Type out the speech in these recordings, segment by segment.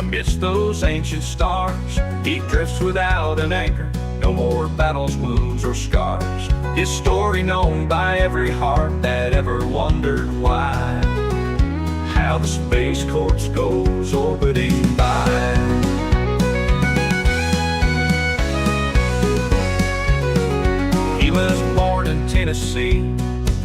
Amidst those ancient stars, he drifts without an anchor. No more battles, wounds, or scars. His story known by every heart that ever wondered why. How the Space Corps goes orbiting by. He was born in Tennessee,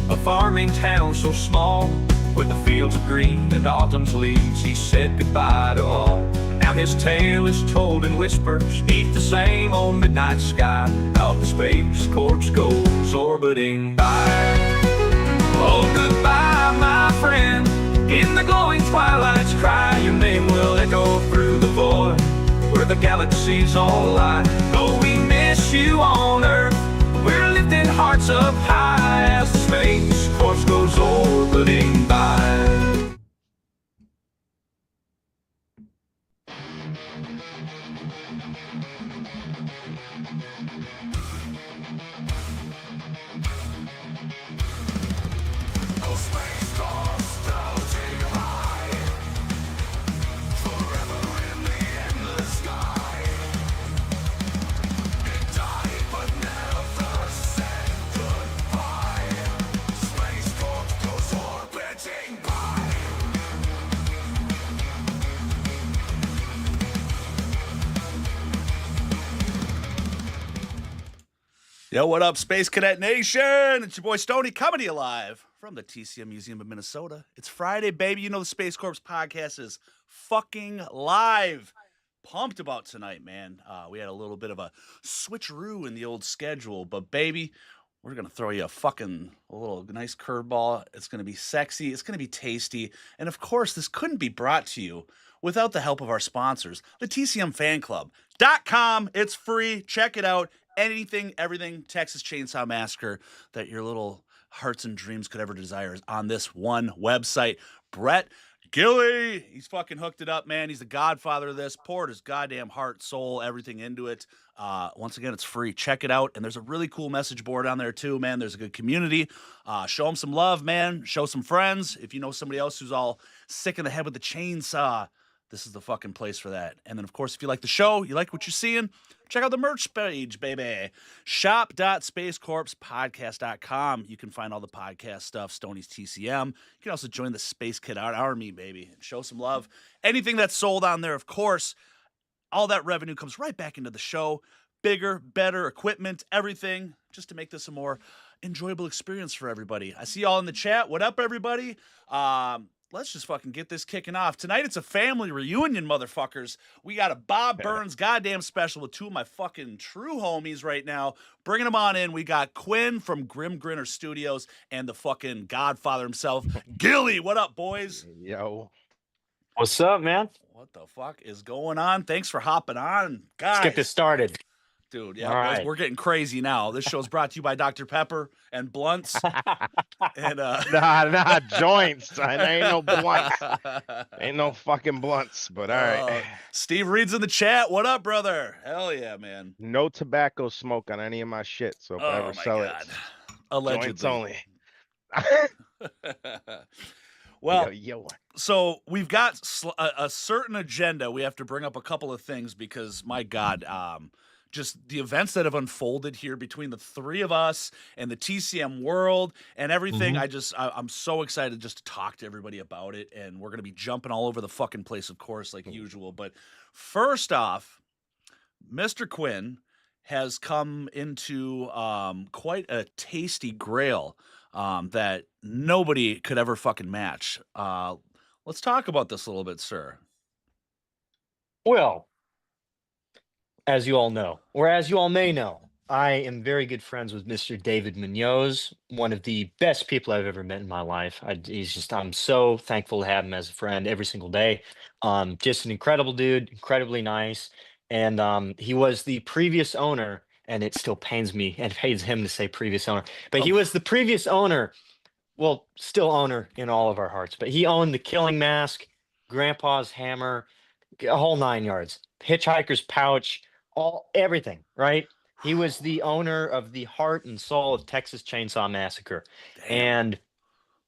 a farming town so small. With the fields of green and autumn's leaves, he said goodbye to all. Now his tale is told in whispers, beneath the same old midnight sky. How the Space Corps goes orbiting by. Oh, goodbye, my friend. In the glowing twilight's cry, your name will echo through the void, where the galaxies all lie. Though we miss you on Earth, we're lifting hearts up high as the Space Corps goes orbiting by. Yo, what up, Space Cadet Nation? It's your boy Stoney coming to you live from the TCM Museum of Minnesota. It's Friday, baby. You know the Space Corps podcast is fucking live. Pumped about tonight, man. We had a little bit of a switcheroo in the old schedule, but baby, we're going to throw you a little nice curveball. It's going to be sexy. It's going to be tasty. And of course, this couldn't be brought to you without the help of our sponsors, the TCMFanClub.com. It's free. Check it out. Anything, everything Texas Chainsaw Massacre that your little hearts and dreams could ever desire is on this one website. Brett Gilly, he's fucking hooked it up, man. He's the godfather of this. Poured his goddamn heart, soul, everything into it. Once again, it's free. Check it out. And there's a really cool message board on there too, man. There's a good community. Show them some love, man. Show some friends. If you know somebody else who's all sick in the head with the chainsaw, this is the fucking place for that. And then, of course, if you like the show, you like what you're seeing, check out the merch page, baby. Shop.spacecorpspodcast.com. You can find all the podcast stuff, Stoney's TCM. You can also join the Space Kid Army, baby, and show some love. Anything that's sold on there, of course, all that revenue comes right back into the show. Bigger, better equipment, everything, just to make this a more enjoyable experience for everybody. I see y'all in the chat. What up, everybody? Let's just fucking get this kicking off. Tonight, it's a family reunion, motherfuckers. We got a Bob Burns goddamn special with two of my fucking true homies right now. Bringing them on in. We got Quinn from Grimm Grinner Studios and the fucking godfather himself, Gilly. What up, boys? Yo. What's up, man? What the fuck is going on? Thanks for hopping on, guys. Let's get this started. Dude, yeah, right. We're getting crazy now. This show's brought to you by Dr. Pepper and blunts. And nah, joints. Ain't no blunts. Ain't no fucking blunts, but all right. Steve Reed's in the chat. What up, brother? Hell yeah, man. No tobacco smoke on any of my shit, so if I ever sell it, allegedly. Joints only. Well, so we've got a certain agenda. We have to bring up a couple of things because, my God, just the events that have unfolded here between the three of us and the TCM world and everything. I'm so excited just to talk to everybody about it. And we're going to be jumping all over the fucking place, of course, like usual. But first off, Mr. Quinn has come into quite a tasty grail that nobody could ever fucking match. Let's talk about this a little bit, sir. Well, as you all know, or as you all may know, I am very good friends with Mr. David Munoz, one of the best people I've ever met in my life. I'm so thankful to have him as a friend every single day. Just an incredible dude, incredibly nice. And he was the previous owner, and it still pains me and pains him to say previous owner, but he was the previous owner, well, still owner in all of our hearts, but he owned the Killing Mask, Grandpa's Hammer, a whole 9 yards, Hitchhiker's Pouch, everything, right? He was the owner of the heart and soul of Texas Chainsaw Massacre. Damn. And,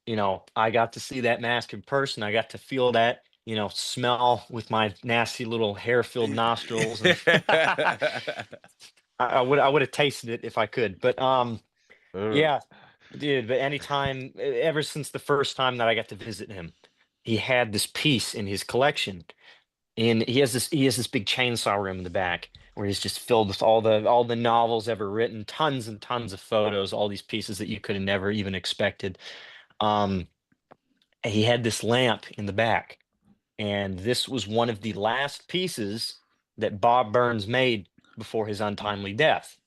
you know, I got to see that mask in person. I got to feel that smell with my nasty little hair-filled nostrils, and I would have tasted it if I could. But Ugh. yeah, dude. But anytime, ever since the first time that I got to visit him, he had this piece in his collection, and he has this big chainsaw room in the back where he's just filled with all the novels ever written, tons and tons of photos, all these pieces that you could have never even expected. Um, he had this lamp in the back, and this was one of the last pieces that Bob Burns made before his untimely death,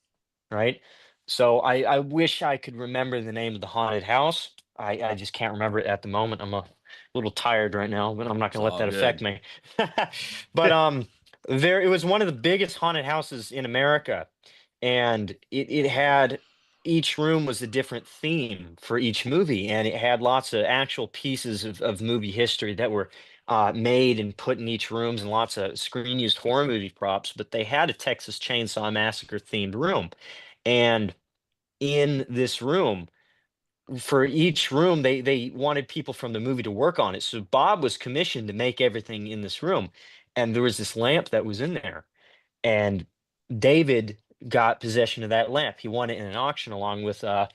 right? So I wish I could remember the name of the haunted house. I just can't remember it at the moment. I'm a little tired right now, but I'm not It's going to let all that affect good. me. But there it was one of the biggest haunted houses in America, and it had each room was a different theme for each movie, and it had lots of actual pieces of movie history that were made and put in each rooms, and lots of screen used horror movie props. But they had a Texas Chainsaw Massacre themed room, and in this room, for each room, they wanted people from the movie to work on it. So Bob was commissioned to make everything in this room, and there was this lamp that was in there, and David got possession of that lamp. He won it in an auction along with other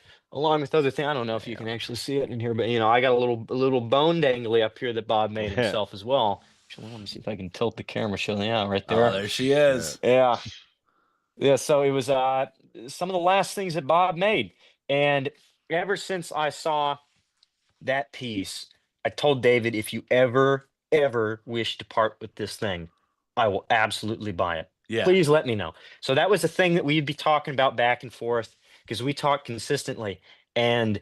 things. I don't know if you can Damn. actually see it in here, but I got a little bone dangly up here that Bob made himself as well. Actually, let me see if I can tilt the camera, show them out right Oh, there. there she Shit. is. Yeah. Yeah, so it was some of the last things that Bob made. And ever since I saw that piece, I told David, if you ever wish to part with this thing, I will absolutely buy it. Yeah. Please let me know. So that was a thing that we'd be talking about back and forth because we talk consistently. And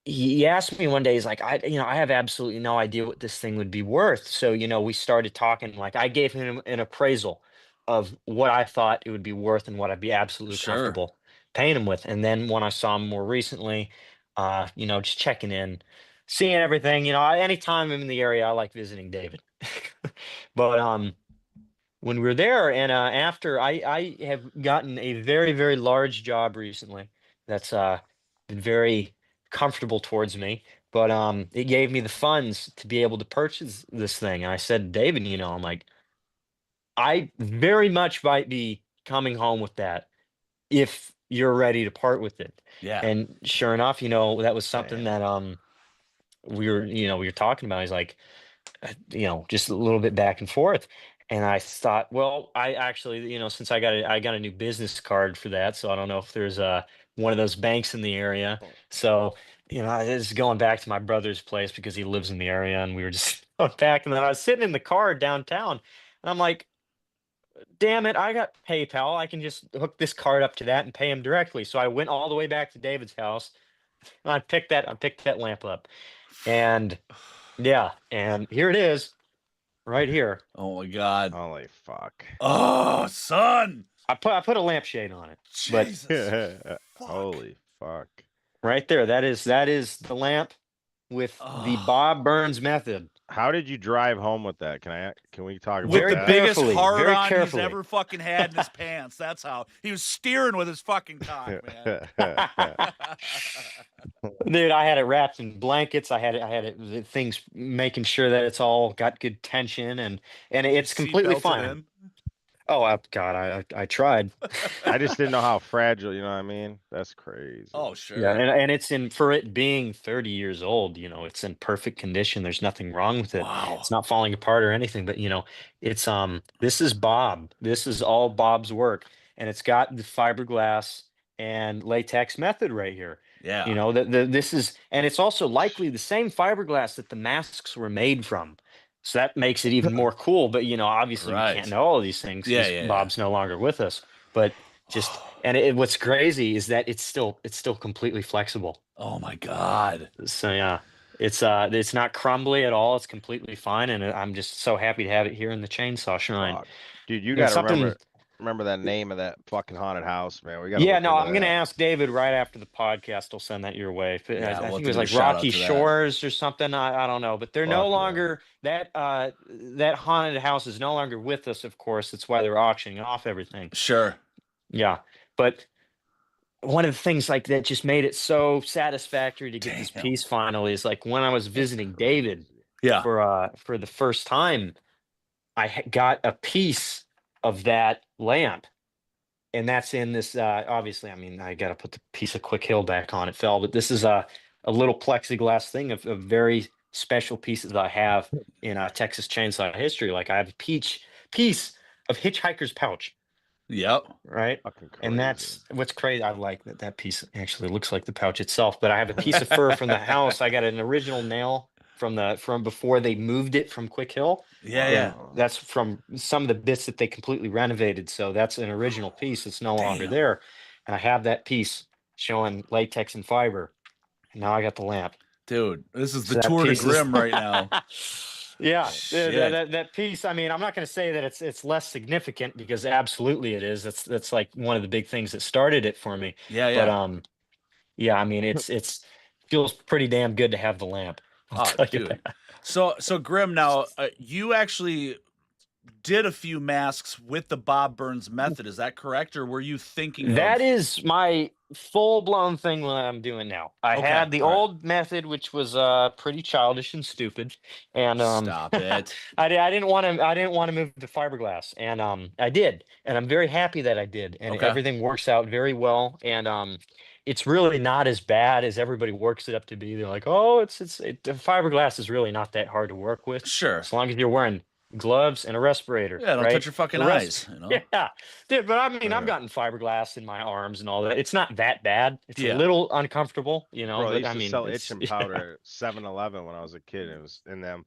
he asked me one day, he's like, I have absolutely no idea what this thing would be worth. So, we started talking, like I gave him an appraisal of what I thought it would be worth and what I'd be absolutely Sure. comfortable paying him with. And then when I saw him more recently, just checking in, seeing everything, anytime I'm in the area, I like visiting David. But when we were there and after I have gotten a very, very large job recently that's been very comfortable towards me, but it gave me the funds to be able to purchase this thing. And I said, David, I'm like, I very much might be coming home with that if you're ready to part with it. Yeah. And sure enough, that was something Damn. that we were talking about. He's like, just a little bit back and forth. And I thought, well, I actually, since I got a new business card for that, so I don't know if there's one of those banks in the area. So, I was going back to my brother's place because he lives in the area, and we were just going back. And then I was sitting in the car downtown, and I'm like, damn it, I got PayPal. I can just hook this card up to that and pay him directly. So I went all the way back to David's house, and I picked that lamp up, and yeah, and here it is right here. Oh my God. Holy fuck. Oh, son. I put a lampshade on it, but Jesus. Fuck. Holy fuck. right there, that is the lamp with the Oh. Bob Burns method. How did you drive home with that? Can we talk about With Very the that? biggest carefully, hard very on he's carefully. ever fucking had in his pants. That's how he was steering with his fucking cock, man. Dude, I had it wrapped in blankets. The things making sure that it's all got good tension, and it's Seat completely belted fine. in. Oh, God, I tried. I just didn't know how fragile, you know what I mean? That's crazy. Oh, sure. Yeah, and it's for it being 30 years old, it's in perfect condition. There's nothing wrong with it. Wow. It's not falling apart or anything, but it's this is Bob. This is all Bob's work, and it's got the fiberglass and latex method right here. Yeah. This is, and it's also likely the same fiberglass that the masks were made from. So that makes it even more cool. But obviously we Right. can't know all these things Yeah, because yeah, yeah. Bob's no longer with us. But just what's crazy is that it's still completely flexible. Oh my God. So yeah, it's not crumbly at all. It's completely fine, and I'm just so happy to have it here in the Chainsaw Shrine. Fuck. Dude, you And it's gotta something. remember that name of that fucking haunted house, man. We gotta Yeah, look no, into I'm gonna that. ask David right after the podcast. I'll send that your way. But Yeah, I we'll think it do was a like shout out Rocky to that. Shores or something. I don't know, but they're no Fuck yeah. longer that haunted house is no longer with us. Of course, that's why they're auctioning off everything. Sure. Yeah, but one of the things like that just made it so satisfactory to get this Damn. piece finally is like when I was visiting David, Yeah. for the first time, got a piece of that lamp, and that's in this. Obviously, I mean, I got to put the piece of Quick Hill back on. It fell, but this is a little plexiglass thing of very special pieces that I have in Texas Chainsaw history. Like I have a piece of Hitchhiker's Pouch, Yep. right? Fucking crazy. And that's what's crazy. I like that piece actually looks like the pouch itself, but I have a piece of fur from the house. I got an original nail from before they moved it from Quick Hill. Yeah, And yeah. that's from some of the bits that they completely renovated. So that's an original piece that's no longer Damn. there. And I have that piece showing latex and fiber. And now I got the lamp. Dude, this is So the that tour to piece is- Grimm right now. Yeah, Shit. that piece. I mean, I'm not going to say that it's less significant because absolutely it is. That's like one of the big things that started it for me. Yeah, But yeah. yeah. I mean, it's feels pretty damn good to have the lamp. I'll Oh, tell you dude. that. So Grimm, now you actually did a few masks with the Bob Burns method. Is that correct, or were you thinking That of? is my full blown thing what I'm doing now. I Okay, had the all right. old method, which was pretty childish and stupid, and Stop it. I didn't want to move to fiberglass, and I did, and I'm very happy that I did, and Okay. everything works out very well, and it's really not as bad as everybody works it up to be. They're like, oh, the fiberglass is really not that hard to work with, Sure. as long as you're wearing gloves and a respirator. Yeah, don't right? touch your fucking The rest- eyes. You know. Yeah, dude, but I mean, I've Yeah. gotten fiberglass in my arms and all that. It's not that bad. It's Yeah. a little uncomfortable, Bro, they but used I to mean, sell it's itching powder at 7-Eleven when I was a kid. It was in them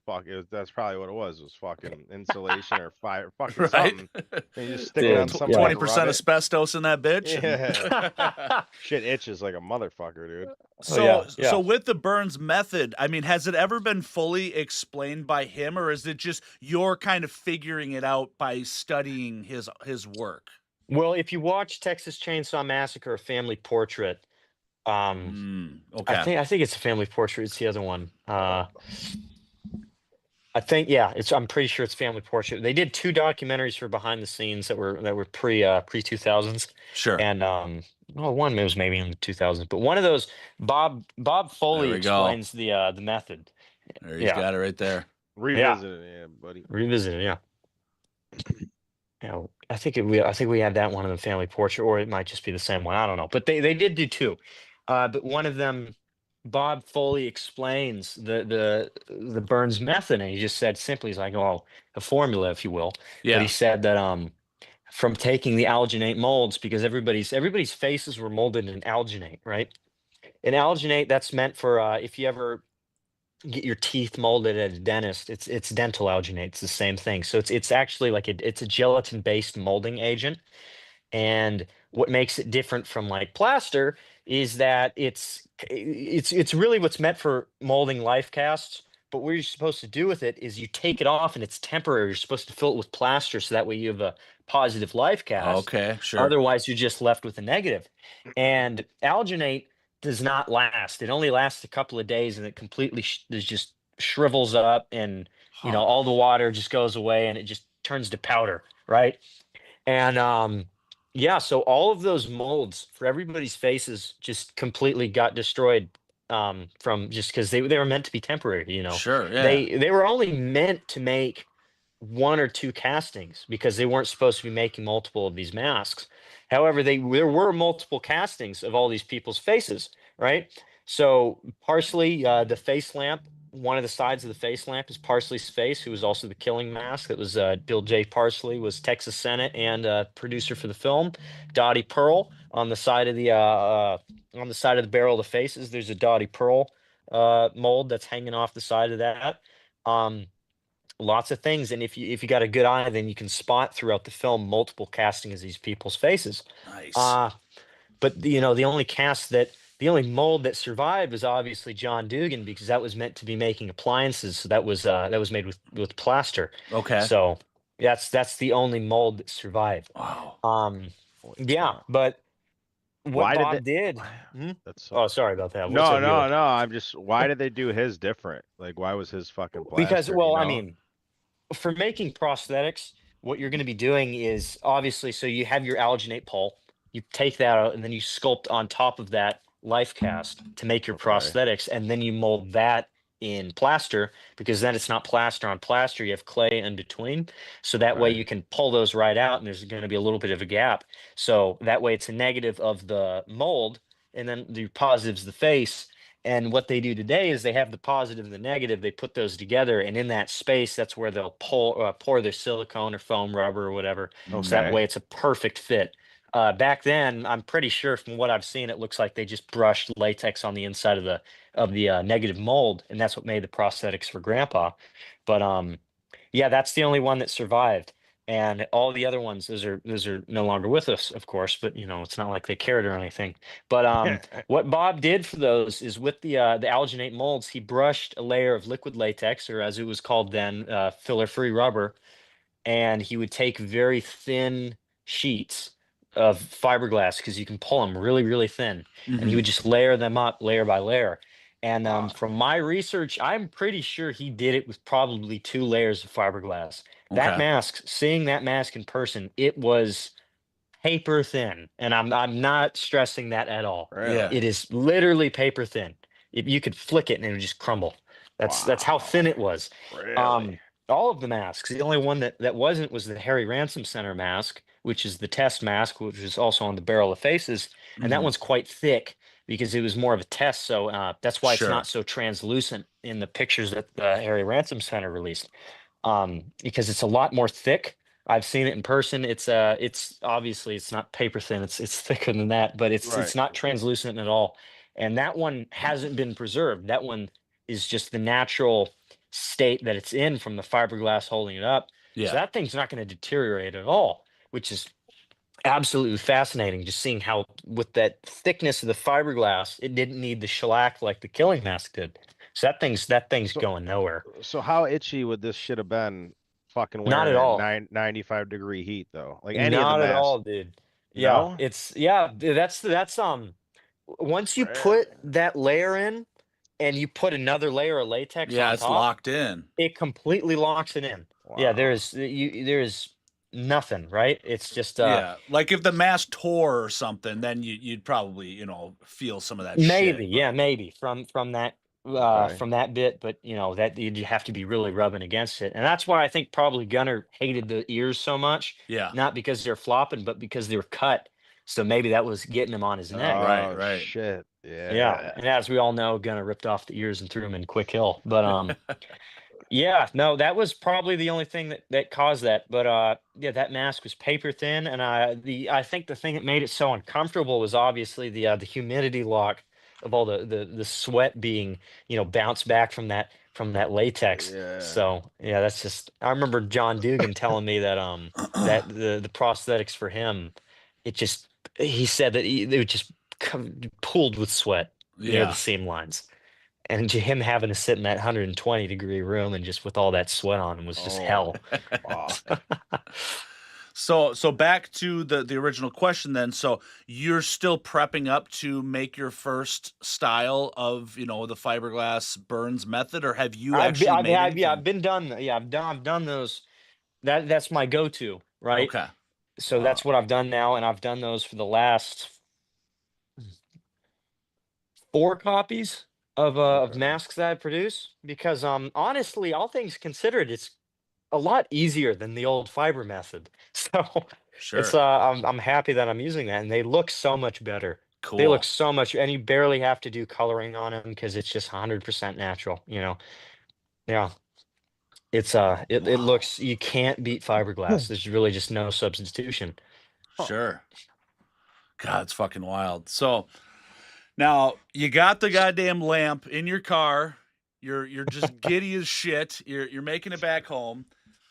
that's probably what it was. It was fucking insulation or fire, fucking Right. something. And you just stick it Dude, on somebody. Twenty and percent rub it. asbestos in that bitch. Yeah. Shit itches like a motherfucker, dude. So, yeah. so with the Burns method, I mean, has it ever been fully explained by him, or is it just you're kind of figuring it out by studying his work? Well, if you watch Texas Chainsaw Massacre: A Family Portrait, Okay. I think it's a Family Portrait. It's the other one. I think I'm pretty sure it's Family Portrait. They did 2 documentaries for behind the scenes that were pre 2000s, Sure. and well, one was maybe in the 2000s, but one of those Bob Foley There we go. explains the method. There he's Yeah. got it right there. Revisit it, yeah, buddy. Revisited, yeah. Yeah, I think we had that one in the Family Portrait, or it might just be the same one. I don't know, but they did do 2. But one of them, Bob Foley explains the Burns method, and he just said simply, he's like, oh, the formula, if you will. But Yeah. he said that from taking the alginate molds, because everybody's faces were molded in alginate, right? And alginate, that's meant for if you ever get your teeth molded at a dentist, it's dental alginate. It's the same thing. So it's actually like it's a gelatin based molding agent. And what makes it different from like plaster is that it's really what's meant for molding life casts. But what you're supposed to do with it is you take it off and it's temporary. You're supposed to fill it with plaster so that way you have a positive life cast. Okay. Sure. Otherwise, you're just left with a negative. And alginate does not last. It only lasts a couple of days and it completely just shrivels up, and Huh. all the water just goes away and it just turns to powder, right? And yeah, so all of those molds for everybody's faces just completely got destroyed from just because they were meant to be temporary. Sure. Yeah. They were only meant to make 1 or 2 castings because they weren't supposed to be making multiple of these masks. However, there were multiple castings of all these people's faces, right? So Parsley, the face lamp, one of the sides of the face lamp is Parsley's face, who was also the killing mask. That was Bill J. Parsley, was Texas Senate and producer for the film. Dottie Pearl on the side of the barrel of the faces. There's a Dottie Pearl mold that's hanging off the side of that. Lots of things, and if you got a good eye, then you can spot throughout the film multiple castings of these people's faces. Nice. But the only mold that survived was obviously John Dugan, because that was meant to be making appliances. So that was made with plaster. Okay. So that's the only mold that survived. Wow. Yeah, but what Why did Bob they- did? That's so... Oh, sorry about that. What's No, up, Wheeler? no. I'm just. Why did they do his different? Like, why was his fucking plaster? Because, well, I you know? mean, for making prosthetics, what you're going to be doing is obviously, so you have your alginate pulp, you take that out, and then you sculpt on top of that life cast to make your Okay. prosthetics, and then you mold that in plaster, because then it's not plaster on plaster. You have clay in between. So that way Right. you can pull those right out and there's going to be a little bit of a gap. So that way it's a negative of the mold and then the positive's the face. And what they do today is they have the positive and the negative. They put those together, and in that space, that's where they'll pour their silicone or foam rubber or whatever. So that Okay. way, it's a perfect fit. Back then, I'm pretty sure from what I've seen, it looks like they just brushed latex on the inside of the negative mold, and that's what made the prosthetics for Grandpa. But yeah, that's the only one that survived. And all the other ones, those are no longer with us, of course. But it's not like they cared or anything. But what Bob did for those is with the alginate molds, he brushed a layer of liquid latex, or as it was called then, filler-free rubber, and he would take very thin sheets of fiberglass because you can pull them really, really thin, and he would just layer them up layer by layer. And Wow. from my research, I'm pretty sure he did it with probably 2 layers of fiberglass. That Okay. mask, seeing that mask in person, it was paper thin, and I'm not stressing that at all. Yeah. Really? It is literally paper thin. If you could flick it and it would just crumble. That's how Wow. thin it was. Really? All of the masks. The only one that wasn't was the Harry Ransom Center mask, which is the test mask, which is also on the barrel of faces, and that Mhm. one's quite thick because it was more of a test. So that's why it's Sure. not so translucent in the pictures that the Harry Ransom Center released, because it's a lot more thick. I've seen it in person. It's obviously it's not paper thin. It's thicker than that, but it's Right. not translucent at all. And that one hasn't been preserved. That one is just the natural state that it's in from the fiberglass holding it up. So Yeah. that thing's not going to deteriorate at all, which is absolutely fascinating. Just seeing how with that thickness of the fiberglass, it didn't need the shellac like the killing mask did. So that thing's So going nowhere. so how itchy would this shit have been fucking Not wearing at it in all. 95-degree heat though? Like any of the Not at masks? all, dude. Yeah, No? that's once you put Really? that layer in and you put another layer of latex Yeah, on it's top, locked in. it completely locks it in. Yeah, Wow. there is nothing, right? It's just Yeah. Like if the mask tore or something, then you'd probably, feel some of that maybe, shit. yeah, But maybe Okay. from that bit, but that you'd have to be really rubbing against it. And that's why I think probably Gunner hated the ears so much, yeah. not because they're flopping, but because they were cut. So maybe that was getting him on his neck. Right, Oh right. shit. Yeah, Yeah. and as we all know, Gunner ripped off the ears and threw him in Quick Hill. But yeah, no, that was probably the only thing that caused that. But yeah, that mask was paper thin, and I think the thing that made it so uncomfortable was obviously the humidity lock of all the sweat being bounced back from that latex. Yeah. So yeah, that's just I remember John Dugan telling me that that the prosthetics for him, it just he said that they would just pooled with sweat near the Yeah. seam lines. And him having to sit in that 120-degree room and just with all that sweat on him was just Oh, hell. fuck. So back to the original question then. So you're still prepping up to make your first style of, the fiberglass burns method, or have you actually made Yeah, anything? I've been done. Yeah, I've done those. That's my go-to, right? Okay. So that's what I've done now, and I've done those for the last 4 copies of Okay. masks that I produce. Because honestly, all things considered, it's a lot easier than the old fiber method. So it's Sure. I'm happy that I'm using that, and they look so much better. They look Cool. so much, and you barely have to do coloring on them because it's just 100% natural. Yeah, it Wow. looks you can't beat fiberglass. There's really just no substitution. Huh. Sure. God, it's fucking wild. So now you got the goddamn lamp in your car. You're just giddy as shit. You're making it back home.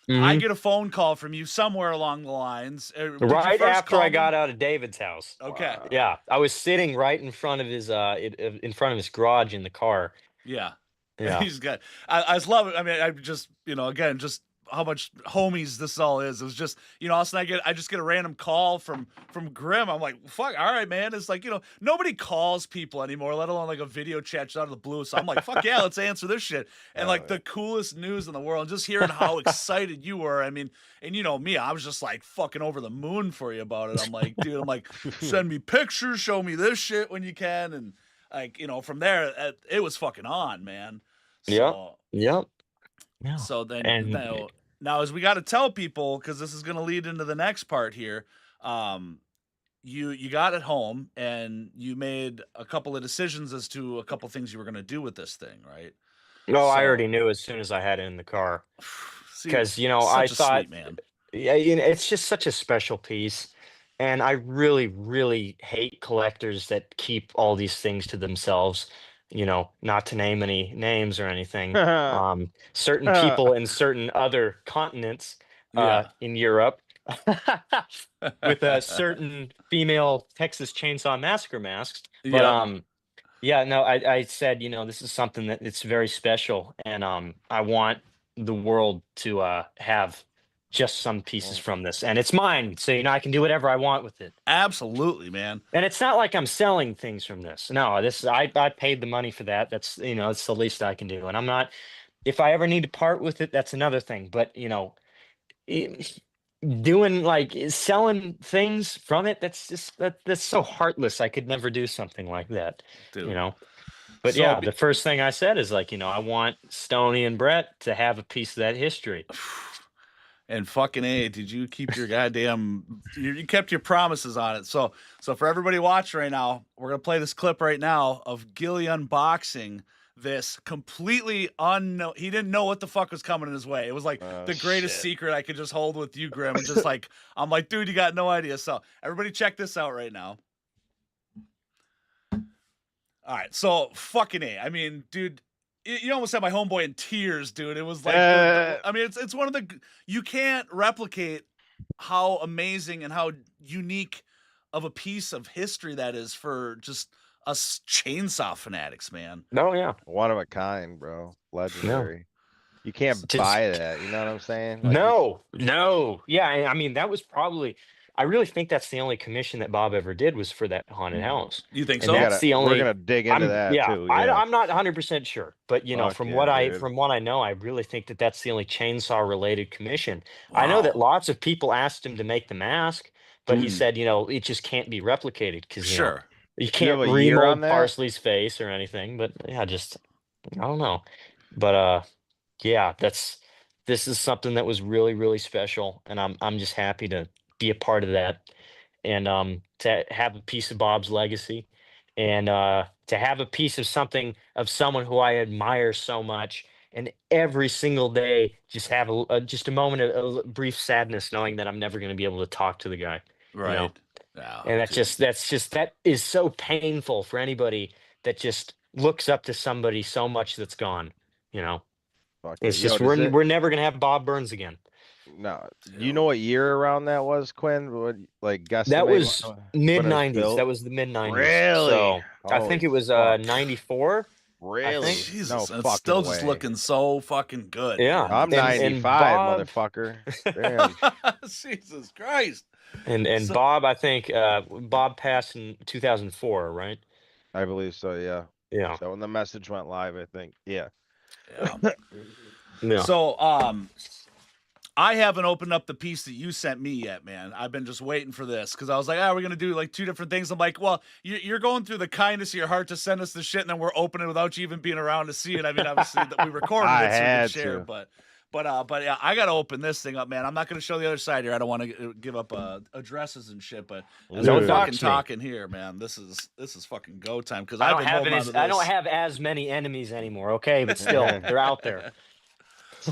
I Hmm. get a phone call from you somewhere along the lines. Did you Right first after I call got me? out of David's house. Okay. Wow. Yeah, I was sitting right in front of his in front of his garage in the car. Yeah. Yeah. He's got. I was loving. I mean, I just again just how much homies this all is. It was just all of a sudden I just get a random call from Grimm. I'm like, fuck, all right, man. It's like nobody calls people anymore, let alone like a video chat out of the blue. So I'm like, fuck yeah, let's answer this shit. And like the coolest news in the world. Just hearing how excited you were. I mean, and me, I was just like fucking over the moon for you about it. I'm like, dude, I'm like, send me pictures, show me this shit when you can, and like from there, it was fucking on, man. Yep. So, Yep. Yeah. so then And now as we got to tell people, because this is going to lead into the next part here. You got it home and you made a couple of decisions as to a couple things you were going to do with this thing, right? no, I So, already knew as soon as I had it in the car see, because I such a thought, sweet man. yeah, it's just such a special piece, and I really, really hate collectors that keep all these things to themselves. Not to name any names or anything. Certain people in certain other continents, Yeah. in Europe, with a certain female Texas Chainsaw Massacre masks. But Yep. yeah, no, I said, this is something that it's very special, and I want the world to have just some pieces from this, and it's mine, so I can do whatever I want with it. Absolutely, man. And it's not like I'm selling things from this. No, I paid the money for that. That's it's the least I can do, and I'm not. If I ever need to part with it, that's another thing. But i- doing like selling things from it, that's just that's so heartless. I could never do something like that. You Dude. know. But So, yeah, the first thing I said is like, I want Stony and Brett to have a piece of that history. and fucking A, did you keep your goddamn you kept your promises on it. So for everybody watching right now, we're gonna play this clip right now of Gilly unboxing this completely unknown. He didn't know what the fuck was coming in his way. It was like Oh, the greatest shit. secret I could just hold with you, Grimm. And just like I'm like, dude, you got no idea. So everybody check this out right now. All right, so fucking A. I mean, dude, you almost had my homeboy in tears, dude. It was like, I mean, it's one of the you can't replicate how amazing and how unique of a piece of history that is for just us chainsaw fanatics, man. Oh yeah. One of a kind, bro. Legendary. You can't Just buy that. You know what I'm saying? Like, no. Yeah, I mean that was probably I really think that's the only commission that Bob ever did was for that haunted house. You think And so? that's the we're only gonna dig into that too. Yeah. I'm not 100% sure, but Fuck from yeah, dude. what I know, I really think that that's the only chainsaw related commission. I know that Wow. lots of people asked him to make the mask, but he Mhm. said, it just can't be replicated because Sure. you Do you have can't a year on remold that? Parsley's face or anything. But yeah, just I don't know. But yeah, this is something that was really, really special, and I'm just happy to be a part of that, and to have a piece of Bob's legacy, and to have a piece of something of someone who I admire so much, and every single day just have just a moment of brief sadness knowing that I'm never going to be able to talk to the guy, you know, Right. Oh, and dude. that is so painful for anybody that just looks up to somebody so much that's gone, you know. Fuck yeah. It's Yo, just does it? we're never gonna have Bob Burns again. No. Do you know Dude. what year around that was, Quinn? What, like That guesstimate was when mid it was '90s. built? That was the mid '90s. Really? So I think Holy it was fuck. '94. I think. Really? No Jesus, and it's still fucking just way. looking so fucking good, Yeah, man. I'm It's just and 95, Bob motherfucker. Damn. Jesus Christ. and So Bob. I think Bob passed in 2004, right? I believe so, yeah. Yeah, So when the message went live, I think. Yeah. yeah. yeah. So I haven't opened up the piece that you sent me yet, man. I've been just waiting for this because I was like, we're going to do like two different things. I'm like, well, you're going through the kindness of your heart to send us the shit, and then we're opening without you even being around to see it. I mean, obviously, that we recorded I it so we had could share, to. but yeah, I got to open this thing up, man. I'm not going to show the other side here. I don't want to give up addresses and shit, but as we're Don't fucking dox me. talking here, man, this is fucking go time because I I've don't been have holding on to I this. don't have as many enemies anymore. Okay, but still, they're out there.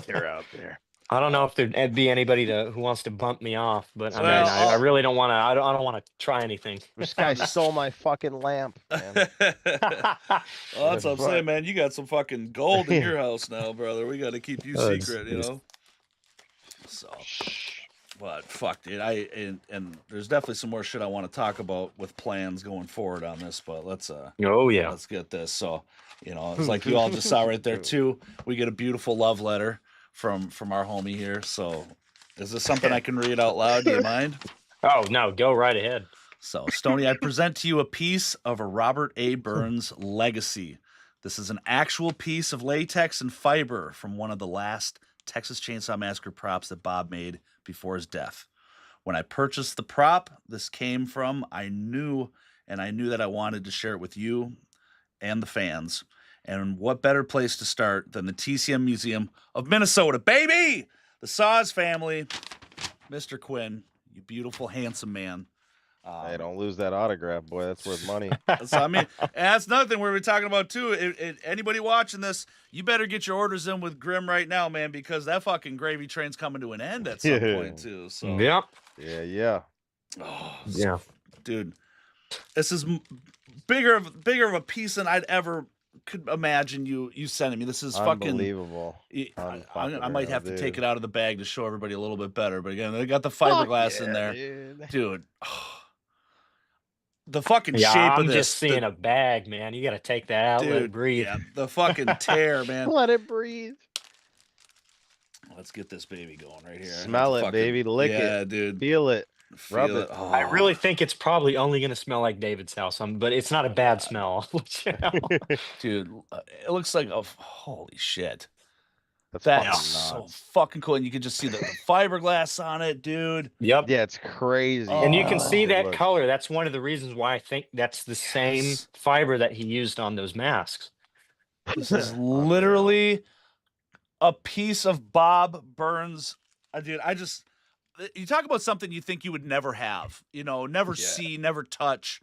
They're out there. I don't know if there'd be anybody who wants to bump me off, but I mean, Well, I really don't want to. I don't want to try anything. This guy stole my fucking lamp, man. Well, that's what I'm saying, man. You got some fucking gold in your house now, brother. We got to keep you It's- secret, you know. So, but fuck, dude. And there's definitely some more shit I want to talk about with plans going forward on this. But let's Oh yeah. let's get this. So, it's like you all just saw right there too. We get a beautiful love letter from our homie here. So, is this something I can read out loud? Do you mind? Oh no, go right ahead. So, Stoney, I present to you a piece of a Robert A. Burns legacy. This is an actual piece of latex and fiber from one of the last Texas Chainsaw Massacre props that Bob made before his death. When I purchased the prop this came from, I knew that I wanted to share it with you and the fans. And what better place to start than the TCM Museum of Minnesota, baby? The Saws family, Mr. Quinn, you beautiful, handsome man. Hey, don't lose that autograph, boy. That's worth money. So I mean, and that's another thing we're talking about too. Anybody watching this, you better get your orders in with Grimm right now, man, because that fucking gravy train's coming to an end at some point too. So Yep. Yeah. oh, Yeah. dude, this is bigger of a piece than I'd ever could imagine you sending me. This is fucking Unbelievable. I might have to take it out of the bag to show everybody a little bit better. But again, they got the Fuck fiberglass in yeah, there, dude. the fucking Yeah, shape I'm of this, just seeing a bag, man. You got to take that out, let it breathe. Yeah, the fucking tear, man. Let it breathe. Let's get this baby going right here. Smell it, baby. Lick it. Yeah, dude. Feel it. Rub Feel it. Oh. I really think it's probably only going to smell like David's house, but it's not a bad smell. I'll let you know. dude, it looks like holy shit. That's That's fucking so nuts. fucking cool. And you can just see the fiberglass on it, dude. Yep. Yeah, it's crazy. Oh, And you can how see shit that looks. color. That's one of the reasons why I think that's the same Yes. fiber that he used on those masks. This is literally a piece of Bob Burns. Dude, you talk about something you think you would never have, never Yeah. see, never touch.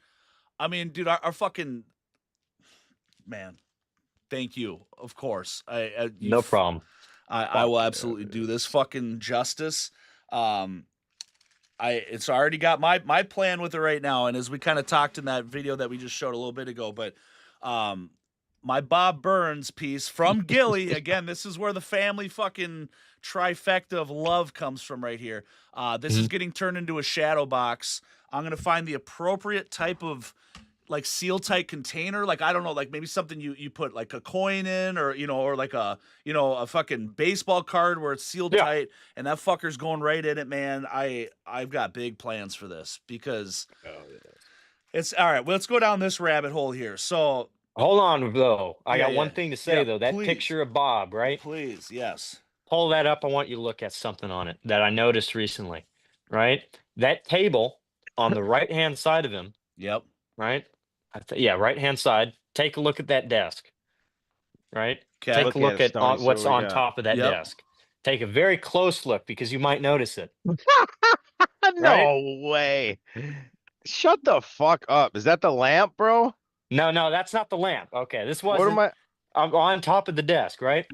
I mean, dude, our fucking man. Thank you, of course. No problem. I will Fuck yeah, absolutely dude. do this fucking justice. I already got my plan with it right now, and as we kind of talked in that video that we just showed a little bit ago, but my Bob Burns piece from Gilly again. This is where the family fucking trifecta of love comes from right here. This is getting turned into a shadow box. I'm gonna find the appropriate type of like seal tight container, like I don't know, like maybe something you put like a coin in, or or like a fucking baseball card where it's sealed tight, and that fucker's going right in it, man. I've got big plans for this because it's all right. Well, let's go down this rabbit hole here. So Hold on, though. I got one yeah. thing to say, Yeah, though. That please. picture of Bob, right? Please, yes. Pull that up. I want you to look at something on it that I noticed recently, right? That table on the right-hand side of him, Yep. right? Yeah, right-hand side. Take a look at that desk, right? Okay. Take Look a look at it, at Stoney, see what's what we on got. top of that Yep. desk. Take a very close look because you might notice it. No way. Shut the fuck up. Is that the lamp, bro? No, that's not the lamp. Okay, this What wasn't am I? on top of the desk, right?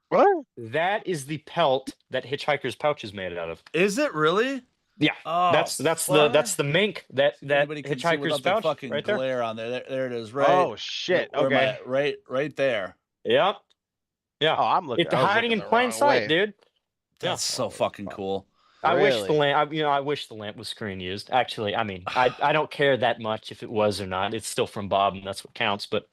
What? That is the pelt that Hitchhiker's Pouch is made out of. Is it really? Yeah, Oh, that's what? the mink that Anybody can see Hitchhiker's without the Pouch fucking right there. glare on there. There it is. Right. Oh shit. Where am I Okay. at? Right there. Yep. Yeah. Oh, I'm looking. It's I was hiding looking in the plain wrong sight, way. dude. Yeah. That's so fucking cool. I wish the Really? lamp. I wish the lamp was screen used. Actually, I mean, I don't care that much if it was or not. It's still from Bob, and that's what counts. But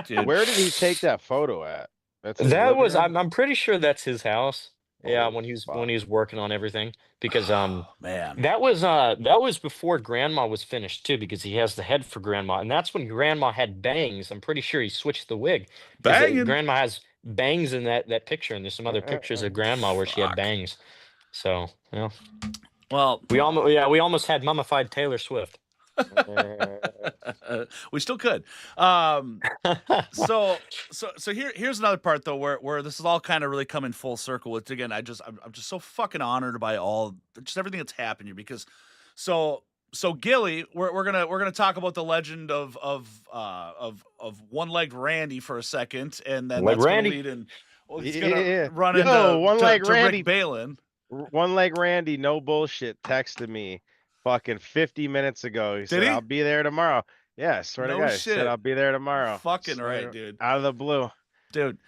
Dude. Where did he take that photo at? That's his that living was. room? I'm pretty sure that's his house. Yeah, Holy when he was fuck. working on everything, because Man. that was before Grandma was finished too, because he has the head for Grandma, and that's when Grandma had bangs. I'm pretty sure he switched the wig. 'Cause Banging. Grandma has bangs in that picture, and there's some other pictures of Grandma where she had Fuck. bangs. So yeah, Well, we almost had mummified Taylor Swift. we still could. So here's another part though where this is all kind of really coming full circle. Which again, I'm just so fucking honored by just everything that's happened here, because so Gilly, we're gonna talk about the legend of one-legged Randy for a second, and then Leg that's Randy. gonna lead in. Well, he's Yeah. gonna run Yo, into one-leg to Randy. Rick Balin. One leg Randy, no bullshit, texted me fucking 50 minutes ago. He said, he? I'll be there tomorrow. Yeah, swear to No God. He shit. said, I'll be there tomorrow. Fucking Swear right, to- dude. Out of the blue. Dude.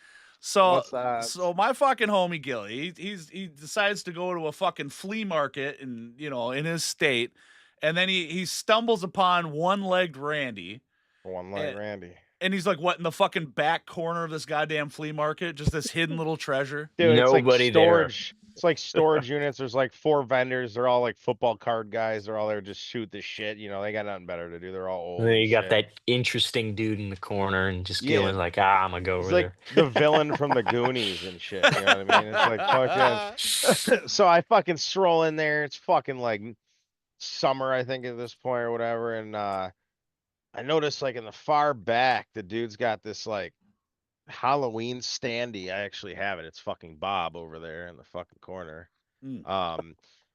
So What's that? so my fucking homie Gilly, he decides to go to a fucking flea market in his state, and then he stumbles upon one-legged Randy, One leg Randy. and he's like, what, in the fucking back corner of this goddamn flea market, just this hidden little treasure. Dude, it's like Nobody there. storage. It's like storage units. There's like 4 vendors. They're all like football card guys. They're all there just shoot the shit. They got nothing better to do. They're all old. And then and you got shit. that interesting dude in the corner, and just Yeah. Gillen's like, I'm gonna go He's over like there. the villain from the Goonies and shit. You know what I mean? It's like fucking. So I fucking stroll in there. It's fucking like summer, I think, at this point or whatever. And I noticed like in the far back, the dude's got this like Halloween standee. I actually have it. It's fucking Bob over there in the fucking corner. Mm.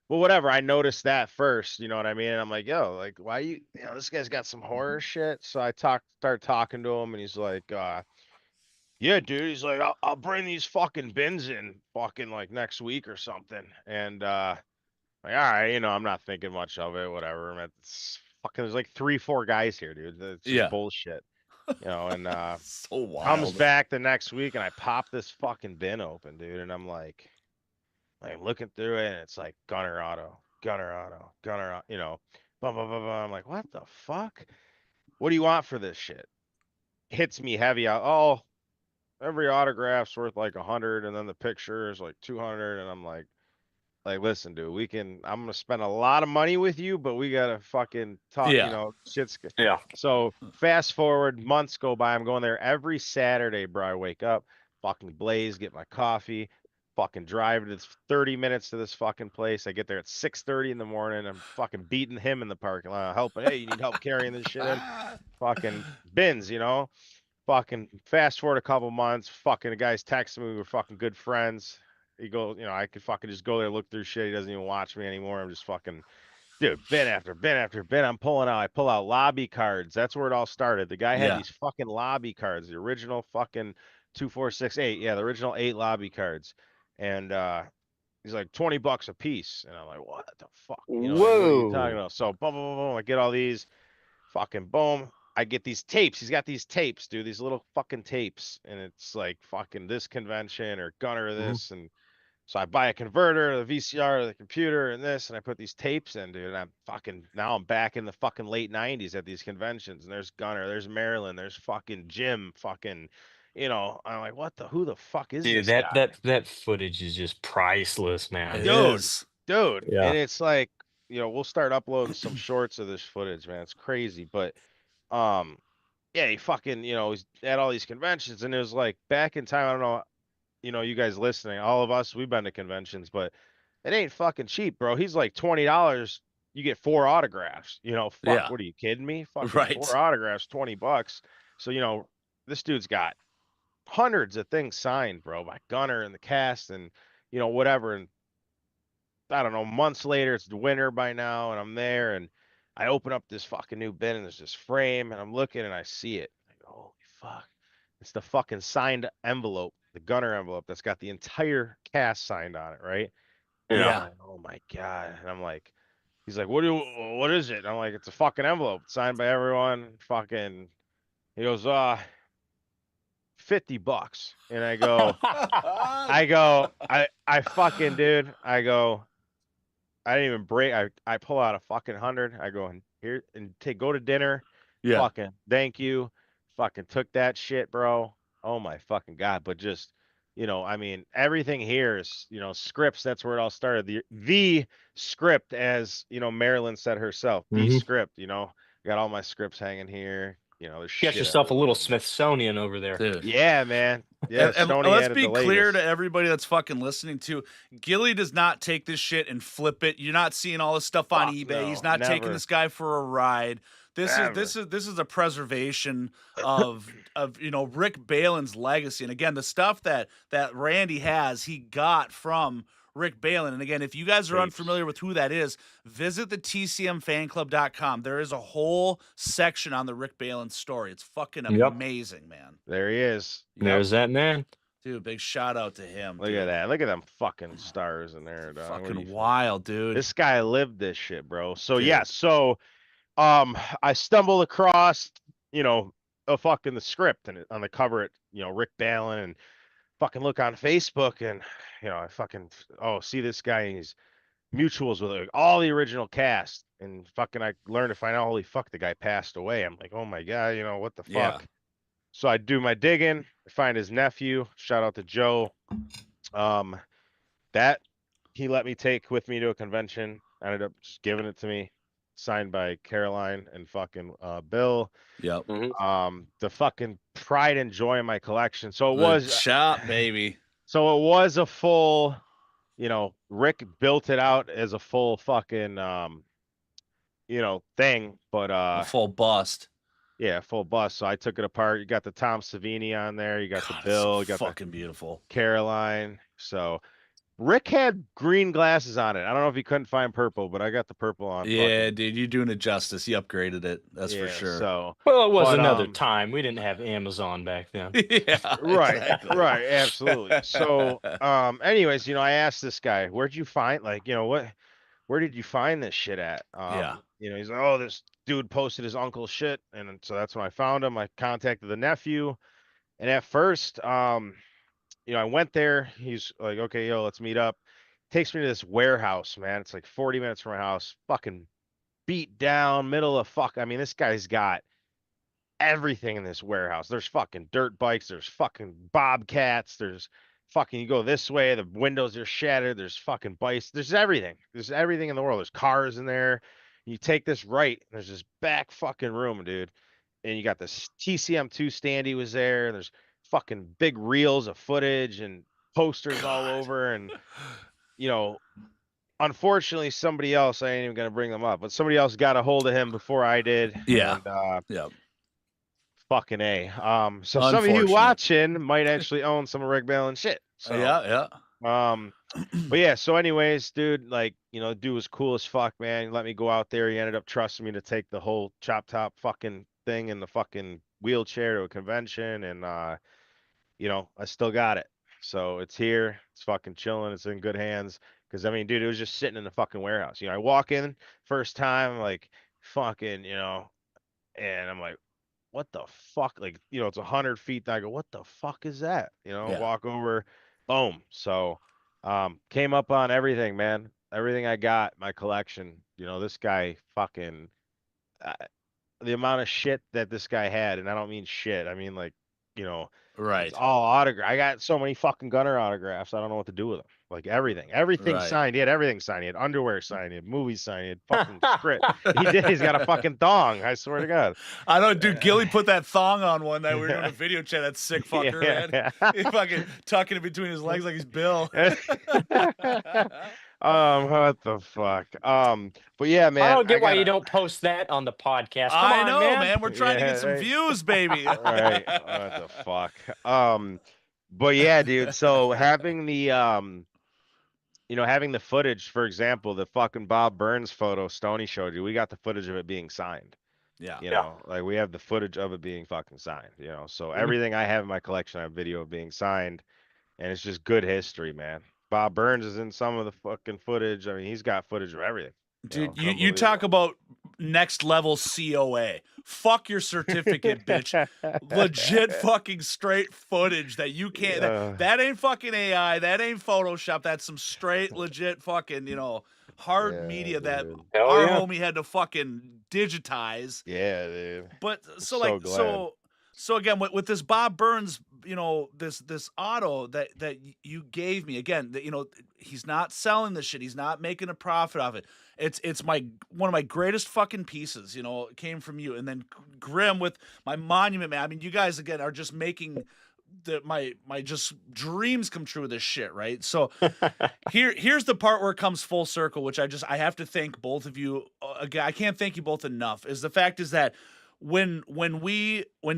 Well, whatever. I noticed that first, you know what I mean? And I'm like, yo, like, why this guy's got some horror shit. So I start talking to him, and he's like, yeah, dude. He's like, I'll bring these fucking bins in fucking like next week or something. And like, all right, I'm not thinking much of it, whatever. It's fucking, there's like 3, 4 guys here, dude. It's just Yeah. bullshit, and So comes wild. back the next week, and I pop this fucking bin open, dude, and I'm like looking through it, and it's like Gunner Auto, Gunner Auto, Gunner Auto, blah blah blah blah. I'm like, what the fuck? What do you want for this shit? Hits me heavy out. Oh, every autograph's worth like 100, and then the picture is like 200, and I'm like, listen, dude, I'm gonna spend a lot of money with you, but we gotta fucking talk, Yeah. shit's. Yeah. So fast forward, months go by. I'm going there every Saturday, bro. I wake up, fucking blaze, get my coffee, fucking drive. It's 30 minutes to this fucking place. I get there at 6:30 in the morning. I'm fucking beating him in the parking lot, helping. Hey, you need help carrying this shit in? Fucking bins, Fucking fast forward a couple months, fucking the guy's texting me. We were fucking good friends. He goes, I could fucking just go there, look through shit. He doesn't even watch me anymore. I'm just fucking, dude, bin after bin after bin. I pull out lobby cards. That's where it all started. The guy had Yeah. these fucking lobby cards, the original fucking 2, 4, 6, 8. Yeah, the original 8 lobby cards. And he's like $20 a piece. And I'm like, what the fuck? Like, what are you talking Whoa. about? So boom, boom, boom, boom. I get all these. Fucking boom. I get these tapes. He's got these tapes, dude. These little fucking tapes. And it's like fucking this convention or Gunner this. And so I buy a converter, the VCR, the computer, and this, and I put these tapes in, dude. And now I'm back in the fucking late 90s at these conventions. And there's Gunner, there's Marilyn, there's fucking Jim, fucking, I'm like, who the fuck is Dude, this that guy? that footage is just priceless, man. It Dude, is. dude. Yeah. And it's like, we'll start uploading some shorts of this footage, man. It's crazy. But, um, yeah, he fucking, he's at all these conventions, and it was like back in time. I don't know, you guys listening, all of us, we've been to conventions, but it ain't fucking cheap, bro. He's like $20. You get 4 autographs. Fuck, Yeah. what are you kidding me? Fucking Right. 4 autographs, $20. So, this dude's got hundreds of things signed, bro, by Gunner and the cast and, whatever. And I don't know, months later, it's the winter by now, and I'm there, and I open up this fucking new bin, and there's this frame, and I'm looking, and I see it. I go, holy fuck. It's the fucking signed envelope, the Gunner envelope that's got the entire cast signed on it, right? And I'm Yeah. like, oh my God. And I'm like, he's like, what is it? And I'm like, it's a fucking envelope signed by everyone. Fucking, he goes, $50. And I fucking, dude, I didn't even break. I pull out a fucking 100. I go in here and go to dinner. Yeah. Fucking thank you. Fucking took that shit, bro. Oh my fucking God. But just, I mean, everything here is, scripts. That's where it all started. The script, as Marilyn said herself, the Mhm. script, got all my scripts hanging here. There's Get shit yourself a everywhere. little Smithsonian over there. Dude. Yeah, man. Yeah, And Stoney let's added be the clear to latest. everybody that's fucking listening to, Gilly does not take this shit and flip it. You're not seeing all this stuff on Fuck eBay. no, He's not taking never. this guy for a ride. This Never. is a preservation of Rick Balin's legacy. And again, the stuff that Randy has, he got from Rick Balin. And again, if you guys are Tapes. unfamiliar with who that is, visit the tcmfanclub.com. There is a whole section on the Rick Balin story. It's fucking Yep. amazing, man. There he is. Yep. There's that man. Dude, big shout out to him. Look dude. at that. Look at them fucking stars in there, dog. What do Fucking you think? wild, dude. This guy lived this shit, bro. So Dude. yeah, I stumbled across, a fucking the script and on the cover it, Rick Balin, and fucking look on Facebook, and I fucking see this guy, and he's mutuals with like, all the original cast, and fucking I learned to find out, holy fuck, the guy passed away. I'm like, oh my God, what the Yeah. fuck? So I do my digging, I find his nephew, shout out to Joe. That he let me take with me to a convention. I ended up just giving it to me, signed by Caroline and fucking Bill. Yep. The fucking pride and joy in my collection. So it The was shop, baby. so it was a full, Rick built it out as a full fucking thing, but A full bust. Yeah, full bus. So I took it apart. You got the Tom Savini on there. You got the God, it's so Bill. You got the fucking beautiful. Caroline. So Rick had green glasses on it. I don't know if he couldn't find purple, but I got the purple on. Yeah, Fucking dude, you're doing it justice. You upgraded it. That's for yeah. sure. So, Well, it was but another time. We didn't have Amazon back then. Yeah, right, exactly. right, absolutely. So, anyways, I asked this guy, where'd you find, like, where did you find this shit at? Yeah. He's like, oh, this dude posted his uncle's shit, and so that's when I found him. I contacted the nephew, and at first, I went there. He's like, okay, yo, let's meet up. Takes me to this warehouse, man. It's like 40 minutes from my house. Fucking beat down, middle of fuck. I mean, this guy's got everything in this warehouse. There's fucking dirt bikes, there's fucking bobcats, there's fucking you go this way, the windows are shattered, there's fucking bikes, there's everything. There's everything in the world. There's cars in there. You take this right, there's this back fucking room, dude. And you got this TCM2 standee was there, and there's fucking big reels of footage and posters all God. over. And you know, unfortunately somebody else, I ain't even gonna bring them up, but somebody else got a hold of him before I did. Yeah. And Yeah. fucking A. So some of you Unfortunate. watching might actually own some of Rick Balin shit. So Yeah. but yeah, so anyways, dude, like, dude was cool as fuck, man. He let me go out there. He ended up trusting me to take the whole chop top fucking thing in the fucking wheelchair to a convention, and I still got it. So it's here. It's fucking chilling. It's in good hands. Cause I mean, dude, it was just sitting in the fucking warehouse. I walk in first time, like fucking, and I'm like, what the fuck? Like, it's 100 feet. I go, what the fuck is that? Yeah. Walk over, boom. So, came up on everything, man. Everything I got, my collection. This guy fucking, uh, the amount of shit that this guy had, and I don't mean shit. I mean like, Right. it's all autograph. I got so many fucking Gunner autographs. I don't know what to do with them. Like everything Right. signed. He had everything signed. He had underwear signed. He had movies signed. He had fucking script. He did. He's got a fucking thong. I swear to God. I know, dude. Gilly put that thong on one night. We were doing a video chat. That sick fucker, man. He fucking tucking it between his legs like he's Bill. What the fuck? But yeah, man. I don't get why you gotta- don't post that on the podcast. Come I on, know, man. man. We're trying to Yeah, get some right. views, baby. Right. What the fuck? But yeah, dude. So having the having the footage, for example, the fucking Bob Burns photo Stoney showed you, we got the footage of it being signed. Yeah. Like we have the footage of it being fucking signed. So Mhm. everything I have in my collection, I have video of being signed, and it's just good history, man. Bob Burns is in some of the fucking footage. I mean, he's got footage of everything. Dude, It's you talk unbelievable. about next level COA. Fuck your certificate, bitch. Legit fucking straight footage that you can't. That ain't fucking AI. That ain't Photoshop. That's some straight, legit fucking, hard Yeah, media that dude. Hell our yeah. homie had to fucking digitize. Yeah, dude. But so so like glad. so again with this Bob Burns, this auto that you gave me again, that he's not selling this shit. He's not making a profit off it. It's one of my greatest fucking pieces. It came from you, and then Grimm with my monument, man. I mean, you guys again are just making my just dreams come true with this shit, right? So here's the part where it comes full circle, which I have to thank both of you again. I can't thank you both enough. Is the fact is that when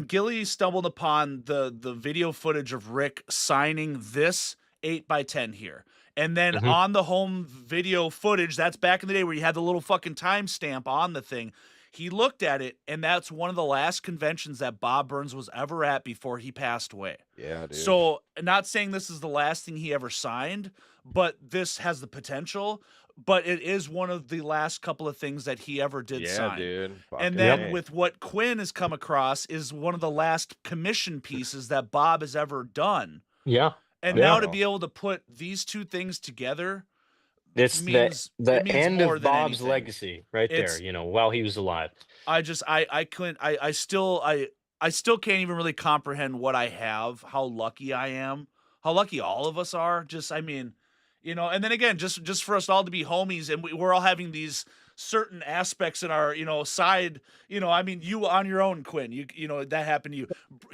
Gilly stumbled upon the video footage of Rick signing this 8x10 here, and then Mhm. on the home video footage, that's back in the day where you had the little fucking timestamp on the thing. He looked at it, and that's one of the last conventions that Bob Burns was ever at before he passed away. Yeah, dude. So, not saying this is the last thing he ever signed, but this has the potential. But it is one of the last couple of things that he ever did yeah, sign. dude. And Fucking then A. with what Quinn has come across is one of the last commission pieces that Bob has ever done. Yeah. And Yeah. now to be able to put these two things together, It's means- the it means end more of than Bob's anything. legacy right It's- there, while he was alive. I couldn't, I still can't even really comprehend what I have, how lucky I am, how lucky all of us are. Just, I mean, and then again, just for us all to be homies, and we're all having these certain aspects in our, side, I mean, you on your own, Quinn, that happened to you,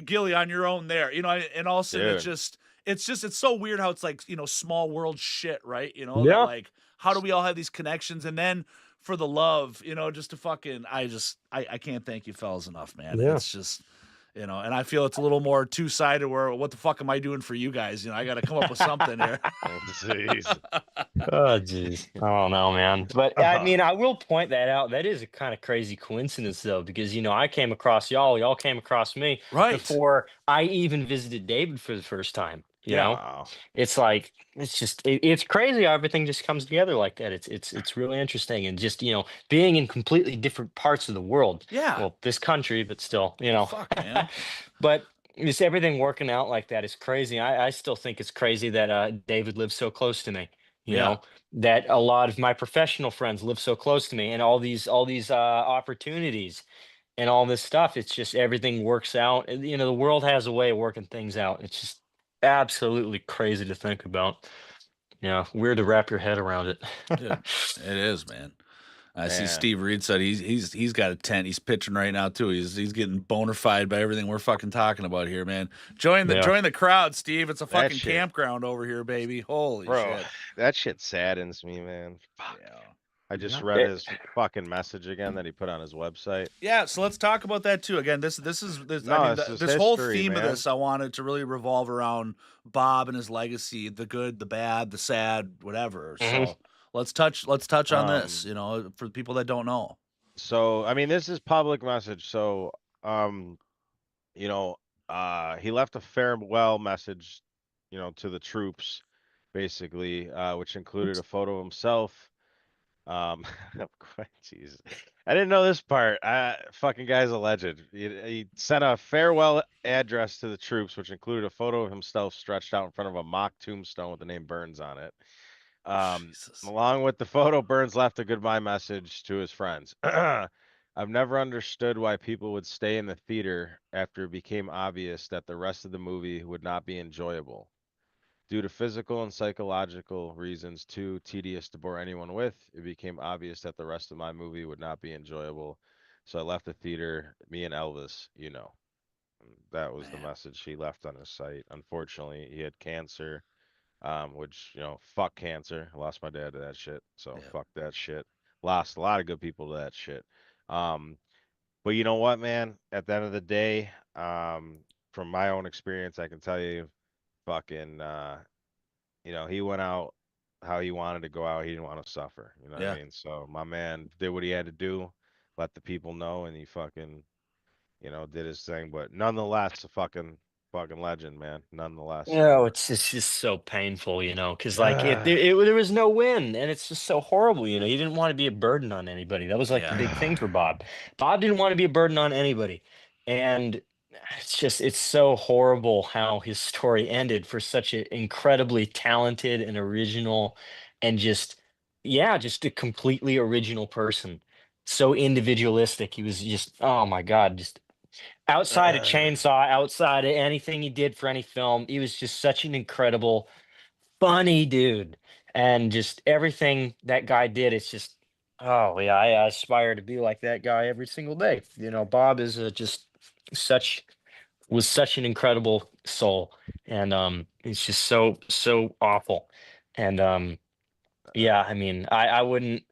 Gilly on your own there, and all of a sudden Dude. it's so weird how it's like, small world shit, right? Yeah. That like, how do we all have these connections? And then for the love, just to fucking, I can't thank you fellas enough, man. Yeah. It's just, and I feel it's a little more two-sided where what the fuck am I doing for you guys? I got to come up with something here. Oh, jeez. Oh, jeez. I don't know, man. But I mean, I will point that out. That is a kind of crazy coincidence, though, because, I came across y'all came across me Right. before I even visited David for the first time. You Yeah. know, Wow. it's like it's crazy how everything just comes together like that. It's really interesting, and just being in completely different parts of the world. Yeah. Well, this country, but still, Fuck, man. But just everything working out like that is crazy. I still think it's crazy that David lives so close to me. You Yeah. know, that a lot of my professional friends live so close to me, and all these opportunities and all this stuff. It's just everything works out. And, the world has a way of working things out. It's just absolutely crazy to think about. Weird to wrap your head around it. Dude, it is, man. I see Man. Steve Reed said he's got a tent. He's pitching right now too. He's getting bona fide by everything we're fucking talking about here, man. Join the crowd, Steve. It's a fucking shit. campground over here, baby. Holy Bro, shit. that shit saddens me, man. Fuck. Yeah. I just Yeah. read his fucking message again that he put on his website. Yeah, so let's talk about that too. Again, this is No, I mean, this is this whole history, theme of man. this I wanted to really revolve around Bob and his legacy, the good, the bad, the sad, whatever. Mhm. So let's touch on this, for the people that don't know. So, I mean, this is public message. So, he left a farewell message, to the troops, basically, which included a photo of himself. Jesus, I didn't know this part. Fucking guy's a legend. He sent a farewell address to the troops, which included a photo of himself stretched out in front of a mock tombstone with the name Burns on it. Jesus. Along with the photo, Burns left a goodbye message to his friends. I've never understood why people would stay in the theater after it became obvious that the rest of the movie would not be enjoyable. Due to physical and psychological reasons too tedious to bore anyone with, it became obvious that the rest of my movie would not be enjoyable. So I left the theater, me and Elvis, That was the Man. message he left on his site. Unfortunately, he had cancer, which, fuck cancer. I lost my dad to that shit. So Yeah. fuck that shit. Lost a lot of good people to that shit. But you know what, man? At the end of the day, from my own experience, I can tell you, fucking, he went out how he wanted to go out. He didn't want to suffer. You know what Yeah. I mean? So my man did what he had to do, let the people know, and he fucking, did his thing. But nonetheless, a fucking legend, man. Nonetheless. It's just so painful, because like there was no win, and it's just so horrible. He didn't want to be a burden on anybody. That was like the Yeah. big thing for Bob. Bob didn't want to be a burden on anybody, and it's so horrible how his story ended for such an incredibly talented and original, and just a completely original person. So individualistic. He was just, oh my God, just outside of Chainsaw, outside of anything he did for any film, he was just such an incredible, funny dude. And just everything that guy did, it's just, oh yeah, I aspire to be like that guy every single day. Bob is just such was such an incredible soul, and it's just so awful. And yeah, I mean, I wouldn't.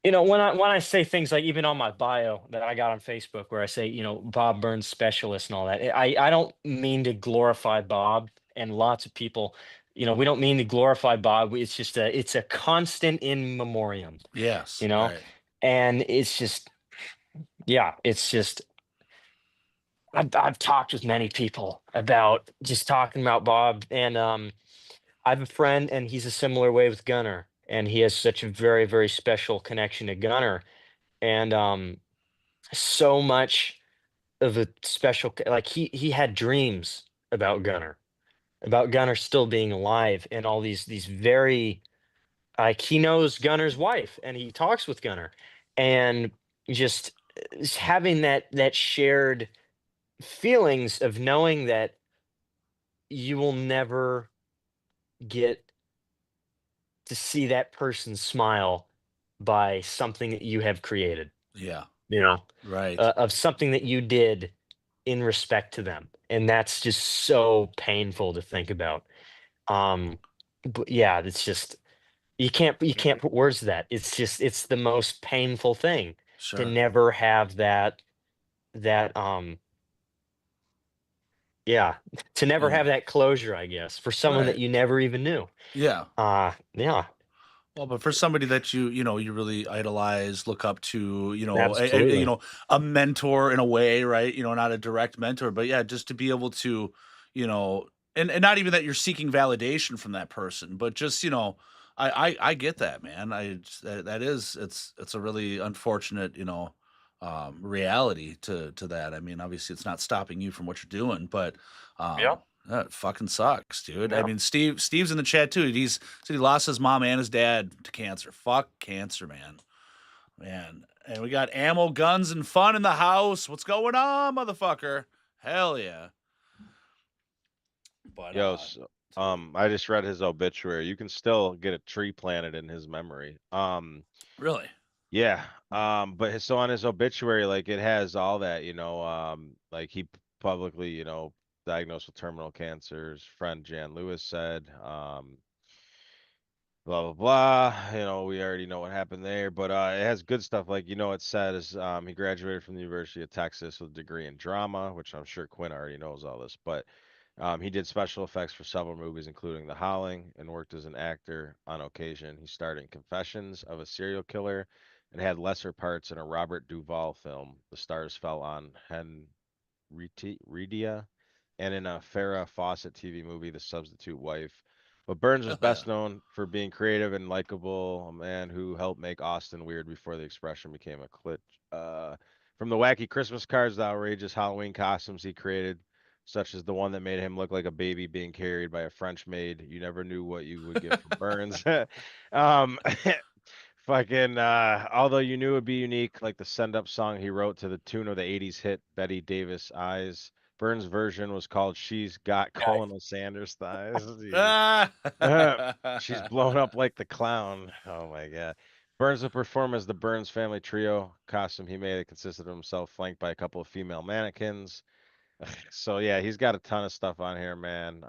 When I say things like even on my bio that I got on Facebook where I say, Bob Burns specialist and all that, I don't mean to glorify Bob, and lots of people, we don't mean to glorify Bob. It's just it's a constant in memoriam, Yes. you know, Right. and it's just, yeah, it's just, I've talked with many people about just talking about Bob, and I have a friend, and he's a similar way with Gunner, and he has such a very, very special connection to Gunner, and so much of a special like he had dreams about Gunner still being alive, and all these very like he knows Gunner's wife, and he talks with Gunner, and just having that shared feelings of knowing that you will never get to see that person smile by something that you have created, Yeah. you know, Right. of something that you did in respect to them. And that's just so painful to think about. But yeah, it's just, you can't put words to that. It's just it's the most painful thing to Sure. never have that yeah, to never Yeah. have that closure, I guess, for someone that Right. you never even knew. Yeah. Yeah, Well, but for somebody that you really idolize, look up to, absolutely. a mentor in a way, right? Not a direct mentor, but yeah, just to be able to, you know, and not even that you're seeking validation from that person, but just, I get that, man. That is it's a really unfortunate, reality to that. I mean, obviously it's not stopping you from what you're doing, but Yeah. that fucking sucks, dude. I Yeah. mean, Steve's in the chat too. Said he lost his mom and his dad to cancer. Fuck cancer, man. Man. And we got ammo, guns, and fun in the house. What's going on, motherfucker? Hell yeah. But Yo, so, I just read his obituary. You can still get a tree planted in his memory. really? Yeah. So on his obituary, like it has all that, like he publicly, diagnosed with terminal cancer. His friend Jan Lewis said, blah blah blah. We already know what happened there, but it has good stuff. Like it says he graduated from the University of Texas with a degree in drama, which I'm sure Quinn already knows all this, but he did special effects for several movies, including The Howling, and worked as an actor on occasion. He starred in Confessions of a Serial Killer and had lesser parts in a Robert Duvall film. The stars fell on Henrietta and in a Farrah Fawcett TV movie, The Substitute Wife. But Burns was Hell yeah. best known for being creative and likable, a man who helped make Austin weird before the expression became a cliché. From the wacky Christmas cards to outrageous Halloween costumes he created, such as the one that made him look like a baby being carried by a French maid. You never knew what you would get from Burns. um, Fucking, although you knew it'd be unique, like the send up song he wrote to the tune of the 80s hit Betty Davis Eyes. Burns' version was called She's Got Colonel Sanders Thighs. Ah! She's blown up like the clown. Oh my God. Burns would perform as the Burns family trio costume he made. It consisted of himself flanked by a couple of female mannequins. So yeah, he's got a ton of stuff on here, man.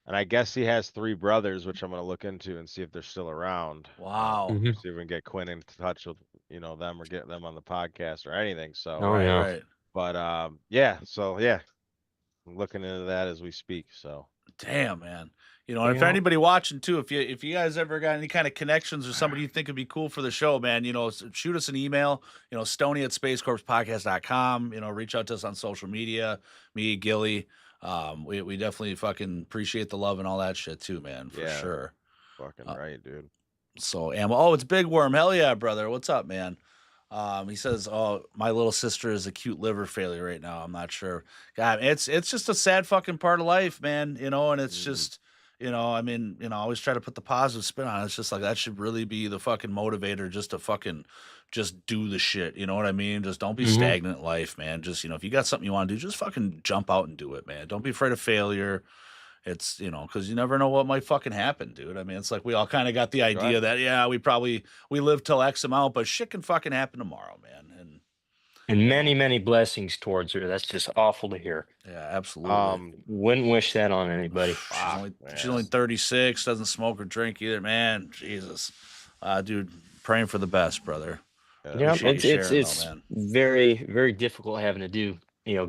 And I guess he has three brothers, which I'm gonna look into and see if they're still around. Wow. Mhm. See if we can get Quinn in touch with them or get them on the podcast or anything. So, Oh Right, yeah. right. but yeah, so yeah, I'm looking into that as we speak. So Damn, man. And if Yeah. anybody watching too, if you guys ever got any kind of connections or somebody you think would be cool for the show, man, shoot us an email, Stony at spacecorpspodcast.com, reach out to us on social media, me, Gilly. We definitely fucking appreciate the love and all that shit too, man, for yeah, sure. fucking Uh, right, dude. so ammo. Oh, it's Big Worm. Hell yeah, brother. What's up, man? He says, "Oh, my little sister is acute liver failure right now. I'm not sure. God, it's just a sad fucking part of life, man. And it's Mhm. just, I mean, I always try to put the positive spin on it. It's just like that should really be the fucking motivator, just to fucking just do the shit. You know what I mean? Just don't be Mhm. stagnant in life, man. Just if you got something you want to do, just fucking jump out and do it, man. Don't be afraid of failure. It's, because you never know what might fucking happen, dude. I mean, it's like we all kind of got the idea Right. that, yeah, we live till X amount, but shit can fucking happen tomorrow, man. And, And you many, know, many blessings towards her. That's just awful to hear. yeah, absolutely. Um, Wouldn't wish that on anybody. She's fuck, only she's man. only 36, doesn't smoke or drink either, man. Jesus. Dude, praying for the best, brother. Yeah, Yeah, Appreciate you sharing though, it's man. very, very difficult having to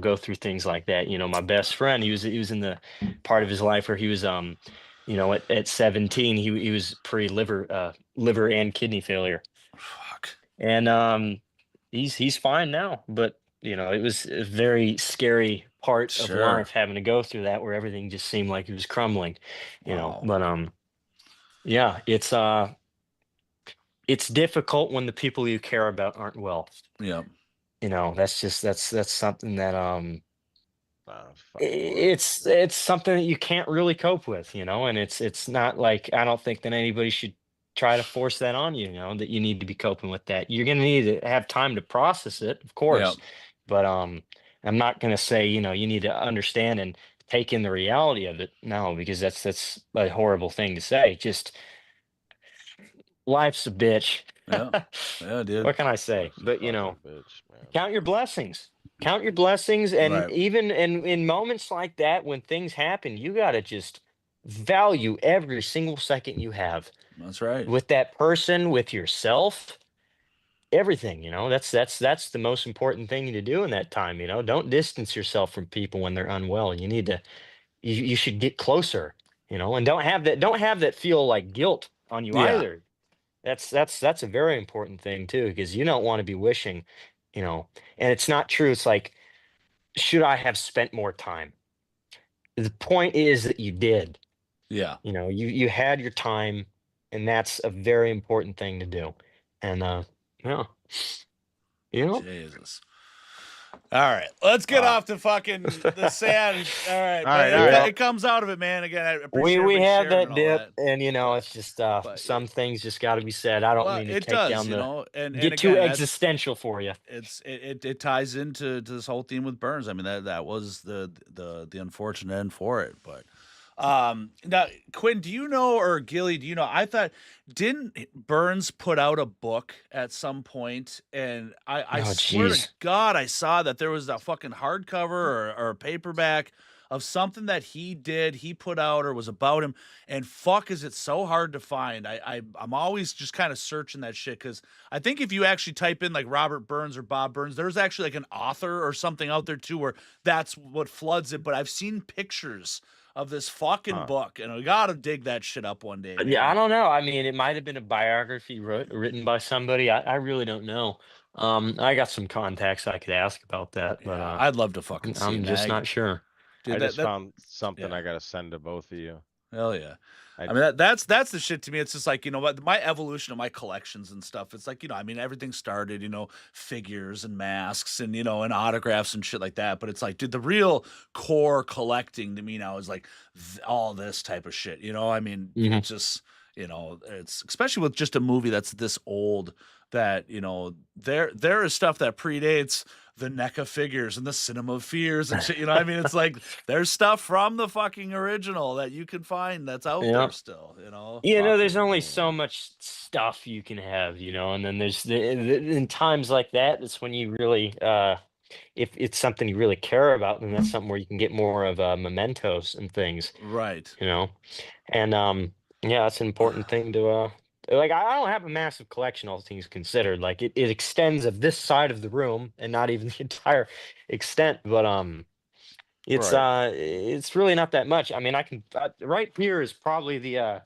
go through things like that. My best friend, he was in the part of his life where he was at 17, he was liver and kidney failure. Fuck. And he's fine now, but it was a very scary part of Sure. life having to go through that where everything just seemed like it was crumbling. Wow. But yeah, it's difficult when the people you care about aren't well. Yep. That's something that fucking horrible. it's something that you can't really cope with, and it's not like I don't think that anybody should try to force that on you, that you need to be coping with that. You're gonna need to have time to process it, of Yep. course, but I'm not gonna say, you need to understand and take in the reality of it. No, because that's a horrible thing to say. Just life's a bitch. Yeah. Yeah, dude. What can I say? Life's a But fucking bitch, man. count your blessings. Count your blessings, and Right. even in moments like that when things happen, you gotta just value every single second you have That's right. with that person, with yourself, everything. That's the most important thing to do in that time. Don't distance yourself from people when they're unwell. You should get closer. And don't have that feel like guilt on you Yeah. either. That's a very important thing too, because you don't want to be wishing, and it's not true. It's like, should I have spent more time? The point is that you did. Yeah. You had your time, and that's a very important thing to do. And yeah, Jesus. All right, let's get off to fucking the sand. All right, All right, man. all right. It comes out of it, man. Again, I we appreciate we everybody had sharing that all dip, that. and But- it's just but some things just got to be said. I don't Well, mean to it take does, down and get too again, existential for you. it ties into this whole theme with Burns. I mean, that was the unfortunate end for it. But now, Quinn, do you know, or Gilly, do you know? I thought, didn't Burns put out a book at some point? And I Oh, swear to jeez. God, I saw that there was a fucking hardcover or a paperback of something that he put out or was about him. And fuck, is it so hard to find? I'm always just kind of searching that shit, because I think if you actually type in like Robert Burns or Bob Burns, there's actually like an author or something out there too, where that's what floods it. But I've seen pictures of this fucking Huh. book, and we gotta dig that shit up one day, man. Yeah, I don't know. I mean, it might have been a biography written by somebody. I really don't know. I got some contacts I could ask about that, but Yeah, I'd love to fucking see I'm it, just man. not sure. Dude, I just that found something yeah. I gotta send to both of you. Hell yeah. I- I mean, that's the shit to me. It's just like, what, my evolution of my collections and stuff. It's like, I mean, everything started, figures and masks and, and autographs and shit like that. But it's like, dude, the real core collecting to me now is like all this type of shit. I mean, Mhm. it's just, it's especially with just a movie that's this old that, there is stuff that predates the NECA figures and the Cinema of Fears and shit. I mean, it's like there's stuff from the fucking original that you can find that's out Yeah. there still. There's Fucking only A, so man. much stuff you can have, and then there's in times like that, that's when you really, if it's something you really care about, then that's something where you can get more of mementos and things, Right. and yeah, that's an important thing to like. I don't have a massive collection, all things considered. Like it extends of this side of the room and not even the entire extent, but it's really not that much. I mean, I can right here is probably the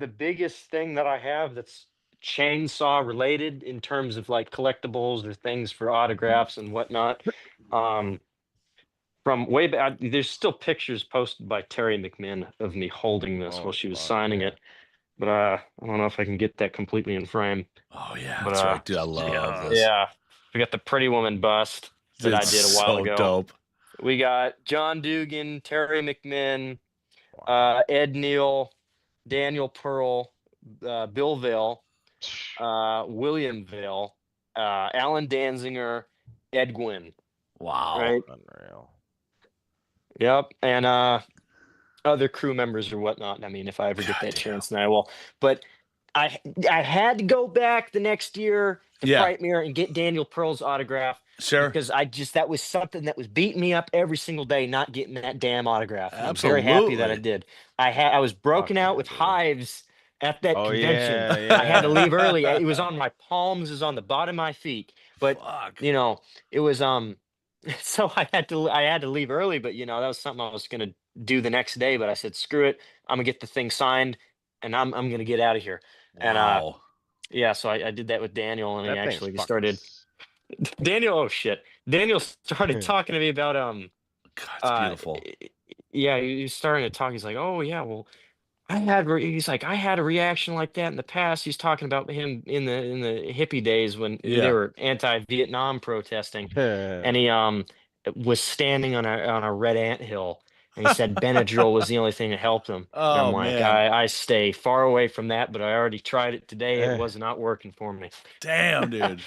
biggest thing that I have that's chainsaw related in terms of like collectibles or things for autographs and whatnot. Um, from way back, there's still pictures posted by Terry McMinn of me holding this while Holy she was fuck, signing yeah. it. But I don't know if I can get that completely in frame. Oh yeah, But that's right, dude. I love this. yeah, we got the Pretty Woman bust that I It's did a while so ago. dope. We got John Dugan, Terry McMinn, Ed Neal, Daniel Pearl, Bill Vale, William Vale, Alan Danziger, Ed Gwynn. Wow. Right. Unreal. Yep. And other crew members or whatnot. I mean, if I ever get that Goddamn. chance, then I will. But I had to go back the next year to Yeah. Frightmare and get Daniel Pearl's autograph. Sure. Because that was something that was beating me up every single day, not getting that damn autograph. And I'm very happy that I Absolutely. did. I was broken Fuck out yeah, with dude. hives at that Oh convention. yeah, I had to yeah. leave early. It was on my palms, it was on the bottom of my feet. But Fuck. it was so I had to leave early, but that was something I was gonna do the next day. But I said, screw it, I'm gonna get the thing signed and I'm gonna get out of here. And Wow. yeah, so I did that with Daniel, and he That thing's actually fucking started Daniel, oh shit. Daniel started talking to me about God, it's beautiful. yeah, he was starting to talk. He's like, "Oh yeah, well, he's like, I had a reaction like that in the past." He's talking about him in the hippie days when they Yeah. were anti-Vietnam protesting, and he was standing on a red anthill, and he said Benadryl was the only thing that helped him. And I'm Oh like, man. I stay far away from that, but I already tried it today. It was not working for me. Damn, dude.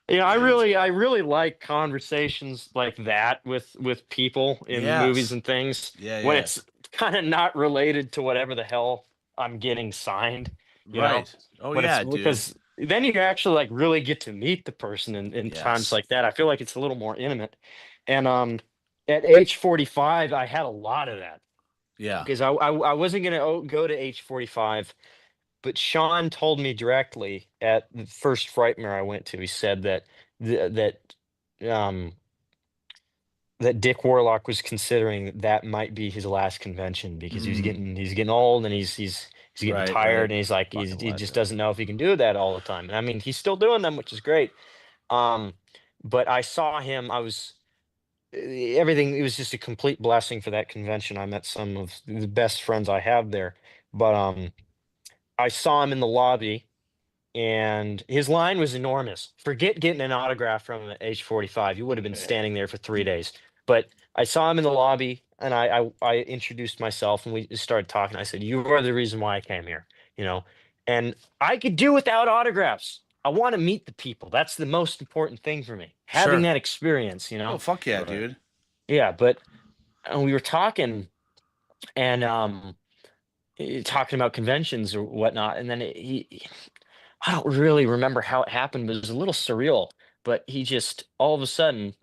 I Jeez. really like conversations like that with people in movies Yes. and things Yeah, when yeah. it's kind of not related to whatever the hell I'm getting signed, Right. Oh But yeah, it's dude. because then you actually like really get to meet the person in times Yes. like that. I feel like it's a little more intimate. And at age 45, I had a lot of that. Yeah. because I wasn't gonna go to H45, but Sean told me directly at the first Frightmare I went to. He said that um that Dick Warlock was considering that might be his last convention because he's getting old and he's getting Right, tired right. and he's like Fucking he just legend. doesn't know if he can do that all the time. And I mean he's still doing them, which is great. Um, but I saw him. I was everything. It was just a complete blessing for that convention. I met some of the best friends I have there. But I saw him in the lobby and his line was enormous. Forget getting an autograph from him at age 45. You would have been standing there for 3 days. But I saw him in the lobby and I introduced myself and we just started talking. I said, "You are the reason why I came here, you know." And I could do without autographs. I want to meet the people. That's the most important thing for me. Having Sure. that experience, Oh, fuck yeah, Right. dude. Yeah, but we were talking and talking about conventions or whatnot, and then I don't really remember how it happened, but it was a little surreal. But he just all of a sudden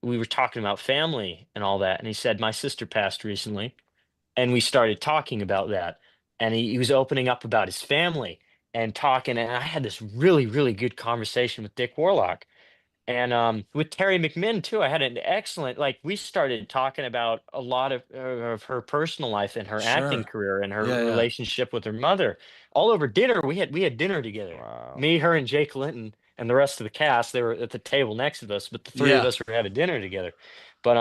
we were talking about family and all that, and he said my sister passed recently, and we started talking about that, and he was opening up about his family and talking, and I had this really good conversation with Dick Warlock. And with Terry McMinn too, I had an excellent like we started talking about a lot of her personal life and her acting Sure. career and her Yeah, yeah. relationship with her mother. All over dinner, we had dinner together. Wow. Me, her, and Jake Linton and the rest of the cast. They were at the table next to us, but the three of Yeah. us were having dinner together. But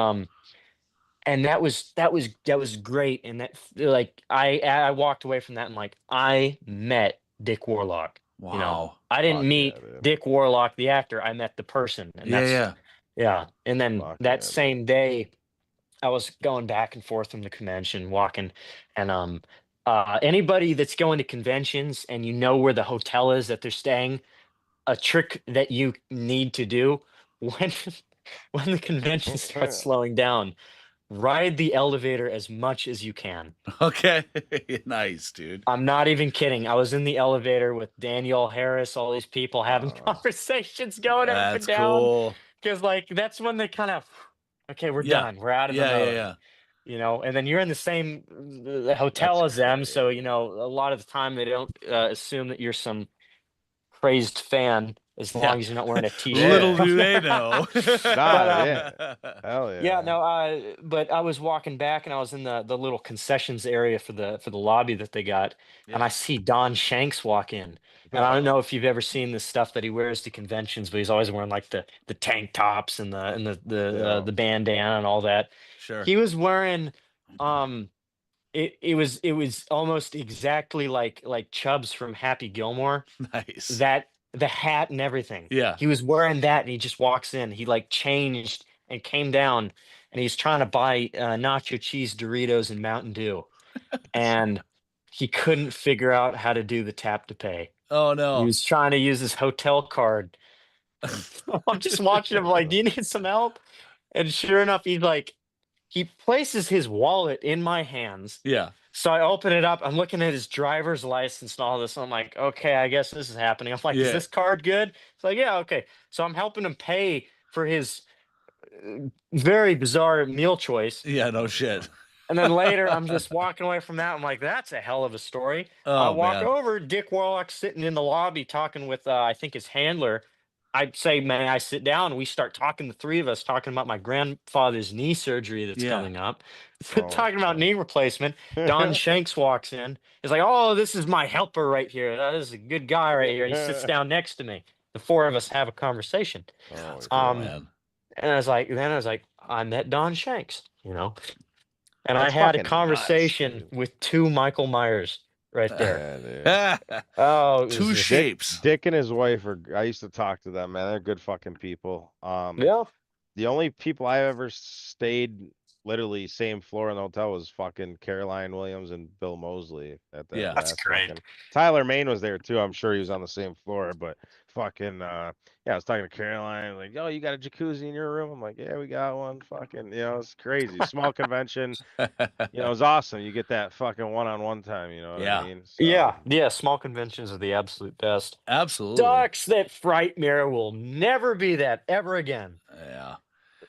and that was great. And like I walked away from that and like I met Dick Warlock. You know, Wow. I didn't Fuck yeah, meet dude. Dick Warlock, the actor. I met the person, and Yeah, that's yeah. yeah. And then Fuck that yeah, same day, I was going back and forth from the convention, walking, and anybody that's going to conventions and you know where the hotel is that they're staying, a trick that you need to do when when the convention starts dude. slowing down, ride the elevator as much as you can. Okay. Nice, dude. I'm not even kidding. I was in the elevator with Danielle Harris, all these people having Wow. conversations going up and That's down. cool. Because like that's when they kind of okay, we're Yeah. done. We're out of the Yeah, yeah, mode. yeah. You know, and then you're in the same That's hotel as them, so you crazy. know a lot of the time they don't assume that you're some crazed fan as Yeah. long as you're not wearing a t-shirt Little Yeah. from do they them. know. But Nah, yeah. Hell yeah, yeah. no, but I was walking back and I was in the little concessions area for the lobby that they got, and I Yeah. see Don Shanks walk in. And I don't know if you've ever seen the stuff that he wears to conventions, but he's always wearing like the tank tops and Yeah. the bandana and all that. Sure. He was wearing um it was almost exactly like Chubbs from Happy Gilmore, Nice. that the hat and everything. Yeah. He was wearing that and he just walks in. He like changed and came down and he's trying to buy nacho cheese Doritos and Mountain Dew. And he couldn't figure out how to do the tap to pay. Oh He no. was trying to use his hotel card. I'm just watching him like, do you need some help? And sure enough, he places his wallet in my hands. Yeah. So I open it up. I'm looking at his driver's license and all this. And I'm like, okay, I guess this is happening. I'm like, is Yeah. this card good? It's like, yeah, okay. So I'm helping him pay for his very bizarre meal choice. Yeah, no shit. And then later, I'm just walking away from that. I'm like, that's a hell of a story. I Oh walk man. over, Dick Warlock sitting in the lobby talking with, I think, his handler. I say, may I sit down? We start talking, the three of us, talking about my grandfather's knee surgery that's Yeah. coming up. Oh, Talking about fuck. knee replacement. Don Shanks walks in. He's like, oh, this is my helper right here. This is a good guy right here. He sits down next to me. The four of us have a conversation. Holy Cool, fuck. man. And I was like, I met Don Shanks, you know? And I That's had a fucking nuts, conversation dude. with two Michael Myers right there. Yeah, dude. Oh, it was Two just, shapes. Dick and his wife I used to talk to them, man. They're good fucking people. yeah. The only people I ever stayed literally same floor in the hotel was fucking Caroline Williams and Bill Mosley at that Yeah. That's last great. fucking Tyler Maine was there too. I'm sure he was on the same floor, but fucking yeah, I was talking to Caroline, like, oh, you got a jacuzzi in your room? I'm like, yeah, we got one. Fucking, it's crazy. Small convention, it's awesome. You get that fucking one-on-one time, you know what I Yeah. mean? So Yeah. Small conventions are the absolute best. Absolutely. Sucks that Frightmare will never be that ever again. Yeah.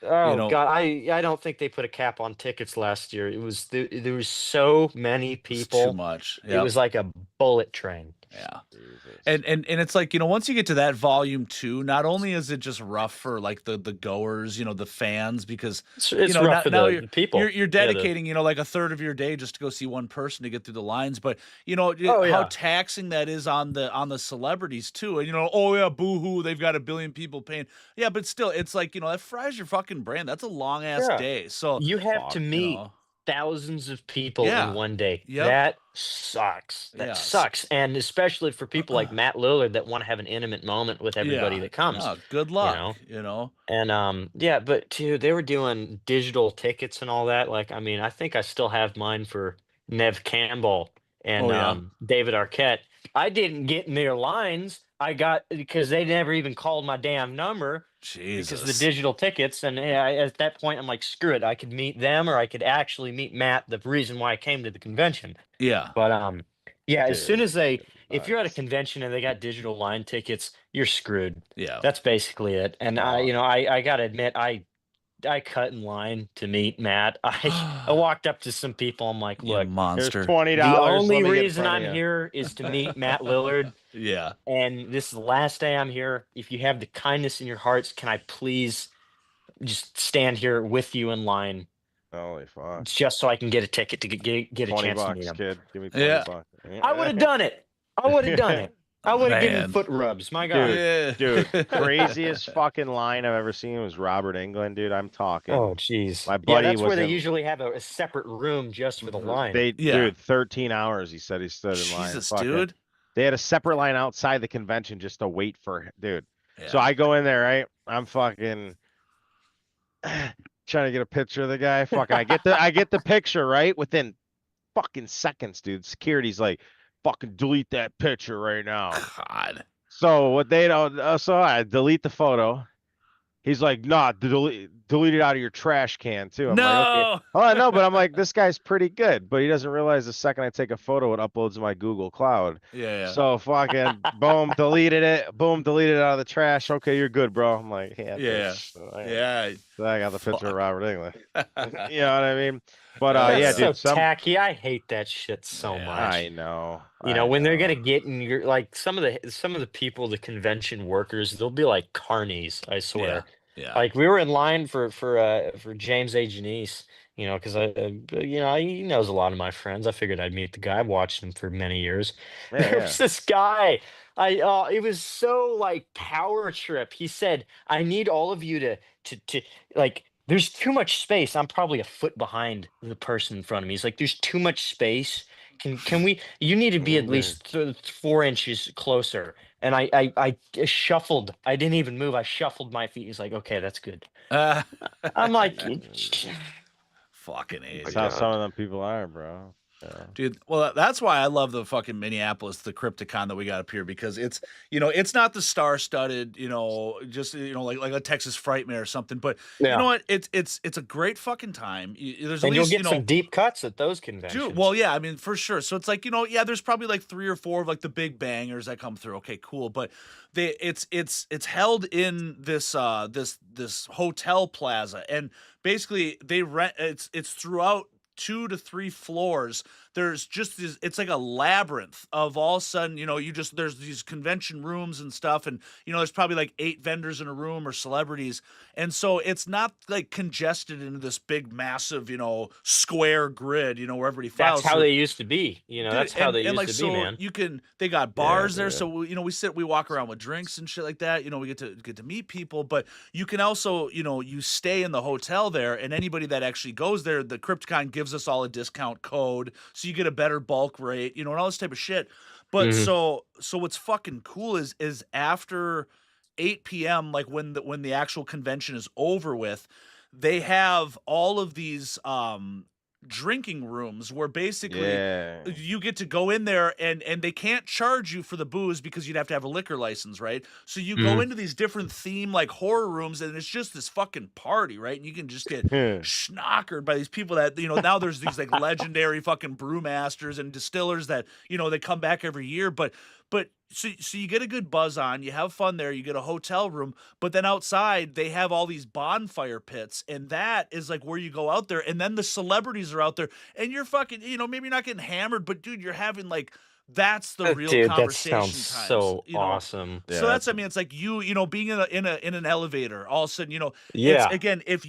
You Oh know, God, I don't think they put a cap on tickets last year. It was there was so many it's too people. much. It Yep. was like a bullet train. Yeah. Jesus. And it's like, once you get to that volume two, not only is it just rough for like the goers, the fans, because It's rough for now the you're people. Yeah, dedicating, like a third of your day just to go see one person to get through the lines. But oh how yeah. taxing that is on the celebrities too. And oh yeah, boo-hoo, they've got a billion people paying. Yeah, but still, it's like, that fries your fucking brain. That's a long ass Yeah. day. So, You have to Fuck. meet thousands of people in Yeah. one day. Yep. That sucks. That Yes. sucks. And especially for people like Matt Lillard that want to have an intimate moment with everybody Yeah. that comes, Oh, good you luck, know. you know. And yeah, but dude, they were doing digital tickets and all that. Like, I mean, I think I still have mine for Nev Campbell and Oh yeah. David Arquette. I didn't get in their lines. I got because they never even called my damn number because of the Jesus. digital tickets. And at that point, I'm like, screw it. I could meet them, or I could actually meet Matt. The reason why I came to the convention. Yeah. But yeah, as soon Dude, as they, fucking if you're at a nuts. convention and they got digital line tickets, you're screwed. Yeah. That's basically it. And Fuck. I gotta admit, I cut in line to meet Matt. I walked up to some people. I'm like, You look, Here's monster. $20. the only Let me get in reason front of I'm you. here is to meet Matt Lillard, Yeah. and this is the last day I'm here. If you have the kindness in your hearts, can I please just stand here with you in line, Holy fuck. just so I can get a ticket to get a 20 chance to meet bucks, him? kid. Give me 20 Yeah. bucks. I would have done it. I would have done it. I would have given Man. foot rubs. My God. Dude, Yeah. dude, craziest fucking line I've ever seen was Robert England, dude. I'm talking. Oh, jeez. My Yeah, buddy that's where was they in. usually have a separate room just for the line. Yeah. Dude, 13 hours. He said he stood in line. Jesus, Fucking- dude. They had a separate line outside the convention just to wait for, dude. So Yeah. I go in there, right? I'm fucking trying to get a picture of the guy. Fucking, I get the picture, right? Within fucking seconds, dude. Security's like, fucking delete that picture right now. God. So what they don't, so I delete the photo. He's like, nah, delete it out of your trash can too. I'm like, okay. No. Oh, I know, but I'm like, this guy's pretty good. But he doesn't realize the second I take a photo, it uploads to my Google Cloud. Yeah. So fucking boom, deleted it. Boom, deleted it out of the trash. Okay, you're good, bro. I'm like, yeah, Yeah. thanks. So Yeah. I got the picture Fuck. of Robert England. You know what I mean? But That's yeah, so dude, tacky. I hate that shit so Yeah, much. I know. You know, I when they're know. gonna get in your like some of the people, the convention workers, they'll be like carnies, I swear. Yeah. Like we were in line for James A. Janice, you know, because he knows a lot of my friends. I figured I'd meet the guy. I've watched him for many years. Yeah, There yeah. was this guy. It was so like power trip. He said, "I need all of you to like." There's too much space. I'm probably a foot behind the person in front of me. He's like, "There's too much space. Can we? You need to be at Mm, least 4 inches closer." And I shuffled. I didn't even move. I shuffled my feet. He's like, "Okay, that's good." I'm like, Fucking A. That's dude. how some of them people are, bro. Yeah. Dude, well, that's why I love the fucking Minneapolis, the Crypticon that we got up here, because it's, it's not the star-studded, just, like a Texas Frightmare or something, but you know what? It's a great fucking time. There's at and you'll least, get some deep cuts at those conventions. dude, well, yeah, I mean, for sure. So it's like, yeah, there's probably like 3 or 4 of like the big bangers that come through. Okay, cool. But it's held in this hotel plaza, and basically they rent it's throughout 2 to 3 floors. There's just this, it's like a labyrinth of all of a sudden, there's these convention rooms and stuff. And, there's probably like 8 vendors in a room or celebrities. And so it's not like congested into this big, massive, square grid, where everybody files. That's how So- they used to be. You know, Dude, that's how they used like, to so be, man. they got bars there. dude. So, we walk around with drinks and shit like that. We get to meet people, but you can also, you stay in the hotel there, and anybody that actually goes there, the Crypticon gives us all a discount code. So you get a better bulk rate, and all this type of shit. But so what's fucking cool is after 8 p.m., like when the actual convention is over with, they have all of these drinking rooms where basically Yeah. you get to go in there, and they can't charge you for the booze because you'd have to have a liquor license, right? So you go into these different theme like horror rooms, and it's just this fucking party, right? And you can just get schnockered by these people that, now there's these like legendary fucking brewmasters and distillers that, they come back every year, but But so you get a good buzz on, you have fun there, you get a hotel room, but then outside they have all these bonfire pits, and that is like where you go out there, and then the celebrities are out there, and you're fucking, maybe you're not getting hammered, but dude, you're having like that's the real Dude, that sounds conversation times, so awesome. So Yeah, that's, I mean, it's like being in an elevator, all of a sudden, it's Yeah. again, if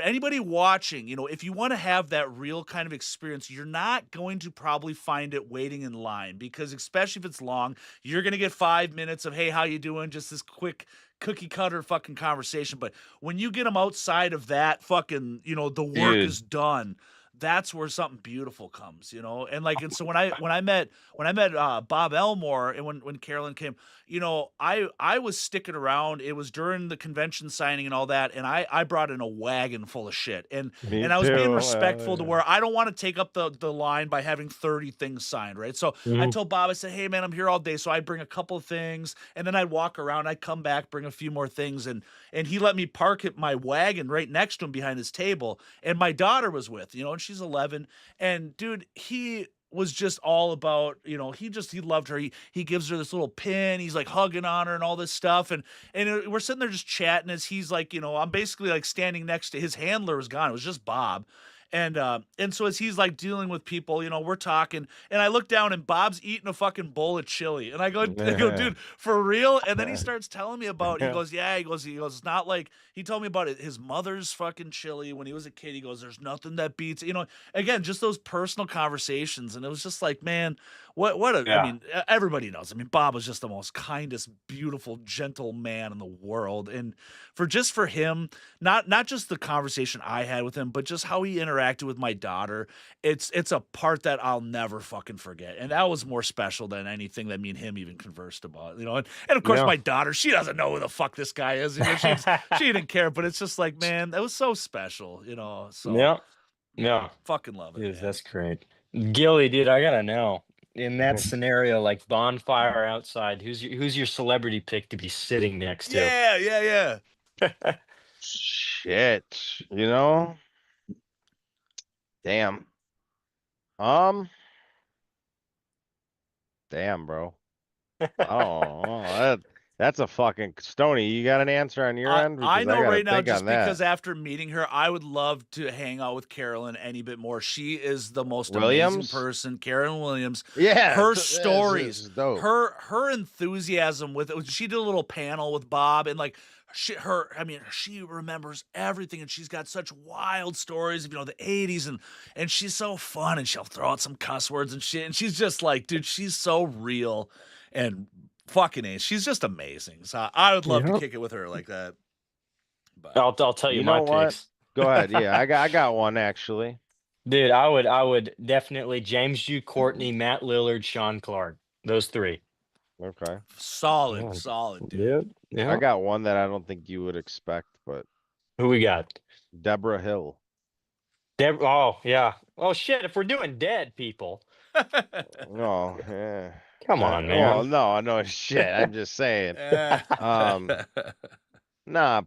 anybody watching, if you want to have that real kind of experience, you're not going to probably find it waiting in line, because especially if it's long, you're gonna get 5 minutes of, hey, how you doing? Just this quick cookie cutter fucking conversation. But when you get them outside of that fucking, the work Dude. is done. That's where something beautiful comes, and so when I met Bob Elmore, and when Carolyn came, I was sticking around. It was during the convention signing and all that, and I brought in a wagon full of shit, and me I was being too. respectful to where I don't want to take up the line by having 30 things signed, right? So I told Bob, I said, hey man, I'm here all day, so I'd bring a couple of things, and then I'd walk around, I'd come back, bring a few more things, and he let me park my wagon right next to him behind his table, and my daughter was with, and she's 11, and dude, he was just all about, he loved her. He gives her this little pin. He's like hugging on her and all this stuff. And we're sitting there just chatting as he's like, I'm basically like standing next to his handler was gone. It was just Bob. And so as he's like dealing with people, we're talking, and I look down and Bob's eating a fucking bowl of chili, and I go, dude, for real? And then he starts telling me about, he goes, it's not like, he told me about it, his mother's fucking chili when he was a kid. He goes, there's nothing that beats, again, just those personal conversations. And it was just like, man, I mean, everybody knows. I mean, Bob was just the most kindest, beautiful, gentle man in the world. And for him, not just the conversation I had with him, but just how he interacted with my daughter, it's a part that I'll never fucking forget. And that was more special than anything that me and him even conversed about, and of course my daughter, she doesn't know who the fuck this guy is. She didn't care, but it's just like, man, that was so special, so Yeah. fucking love it. Dude, Man. that's great. Gilly, dude, I gotta know. In that scenario, like bonfire outside, who's your celebrity pick to be sitting next to? Yeah. Shit, damn. Damn, bro. Oh, that's a fucking Stony. You got an answer on your end? I Because know gotta right now, think just on that. because after meeting her, I would love to hang out with Carolyn any bit more. She is the most Williams? amazing person, Carolyn Williams. Yeah, Her this stories, is dope. her enthusiasm with it. She did a little panel with Bob, and like she remembers everything, and she's got such wild stories of the 80s, and she's so fun, and she'll throw out some cuss words and shit, and she's just like, dude, she's so real and fucking A. She's just amazing. So I would love to kick it with her like that. But I'll tell you my know what? picks. Go ahead. Yeah, I got one actually. Dude, I would definitely James Hugh Courtney, Matt Lillard, Sean Clark. Those three. Okay. solid, dude. Yeah. I got one that I don't think you would expect, but Who we got? Deborah Hill. Oh, yeah. Oh shit, if we're doing dead people. Oh, yeah. Come on, man. Well, no, no shit. I'm just saying. Nah.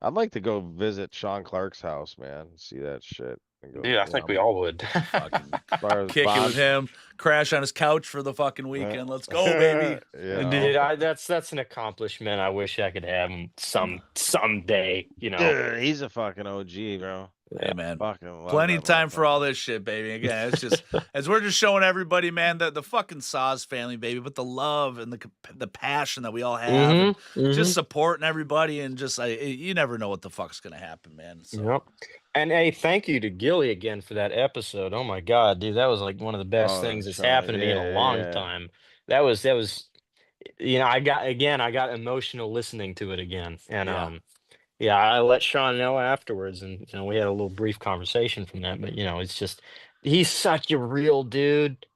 I'd like to go visit Sean Clark's house, man. See that shit. And go, Dude, I think we all would. Fucking as far as kick it Bob- with him, crash on his couch for the fucking weekend. Let's go, baby. Yeah. Dude, that's an accomplishment. I wish I could have him someday. Dude, he's a fucking OG, bro. Hey, man. Fucking love Plenty that of time for motherfucker. all this shit, baby. Again, it's just as we're just showing everybody, man, the fucking Saws family, baby, but the love and the passion that we all have, and just supporting everybody, and just you never know what the fuck's gonna happen, man. So. Yep. And hey, thank you to Gilly again for that episode. Oh my God, dude, that was like one of the best things that's Sean, happened to me in a long yeah. time. That was I got emotional listening to it again. And Yeah. I let Sean know afterwards, and we had a little brief conversation from that. But it's just he's such a real dude.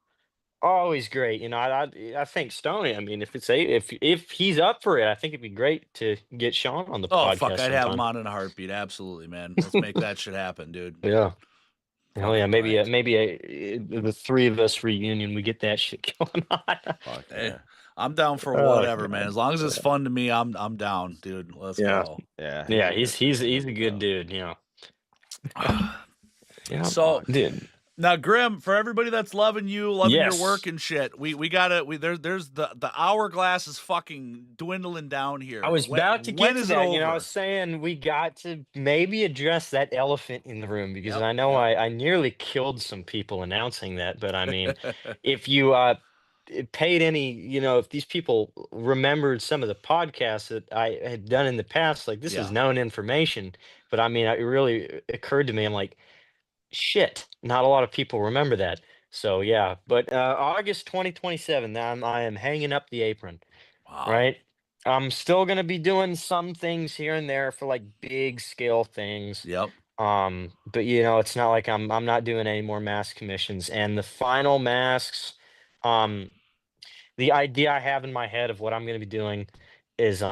Always great. I think Stoney. I mean, if he's up for it, I think it'd be great to get Sean on the Oh podcast. fuck, I'd have him sometime. on in a heartbeat. Absolutely, man. Let's make that shit happen, dude. Yeah. Hell yeah, maybe Right. the three of us reunion, we get that shit going on. Fuck Hey, yeah. I'm down for Oh, whatever, God. man. As long as it's fun to me, I'm down, dude. Let's Yeah. go. Yeah. Yeah, he's a good dude, Yeah. So dude. Now, Grim, for everybody that's loving you, loving your Yes. work and shit, we gotta there's the hourglass is fucking dwindling down here. I was about to When get to is it that. over? I was saying we got to maybe address that elephant in the room because Yep, I know yep. I nearly killed some people announcing that. But I mean, if you paid any, if these people remembered some of the podcasts that I had done in the past, like this is Yeah. known information. But I mean, it really occurred to me. I'm like, shit, not a lot of people remember that. So yeah, but August 2027, I am hanging up the apron, Wow. right? I'm still gonna be doing some things here and there for like big scale things. Yep. But it's not like I'm not doing any more mask commissions. And the final masks, um, the idea I have in my head of what I'm gonna be doing is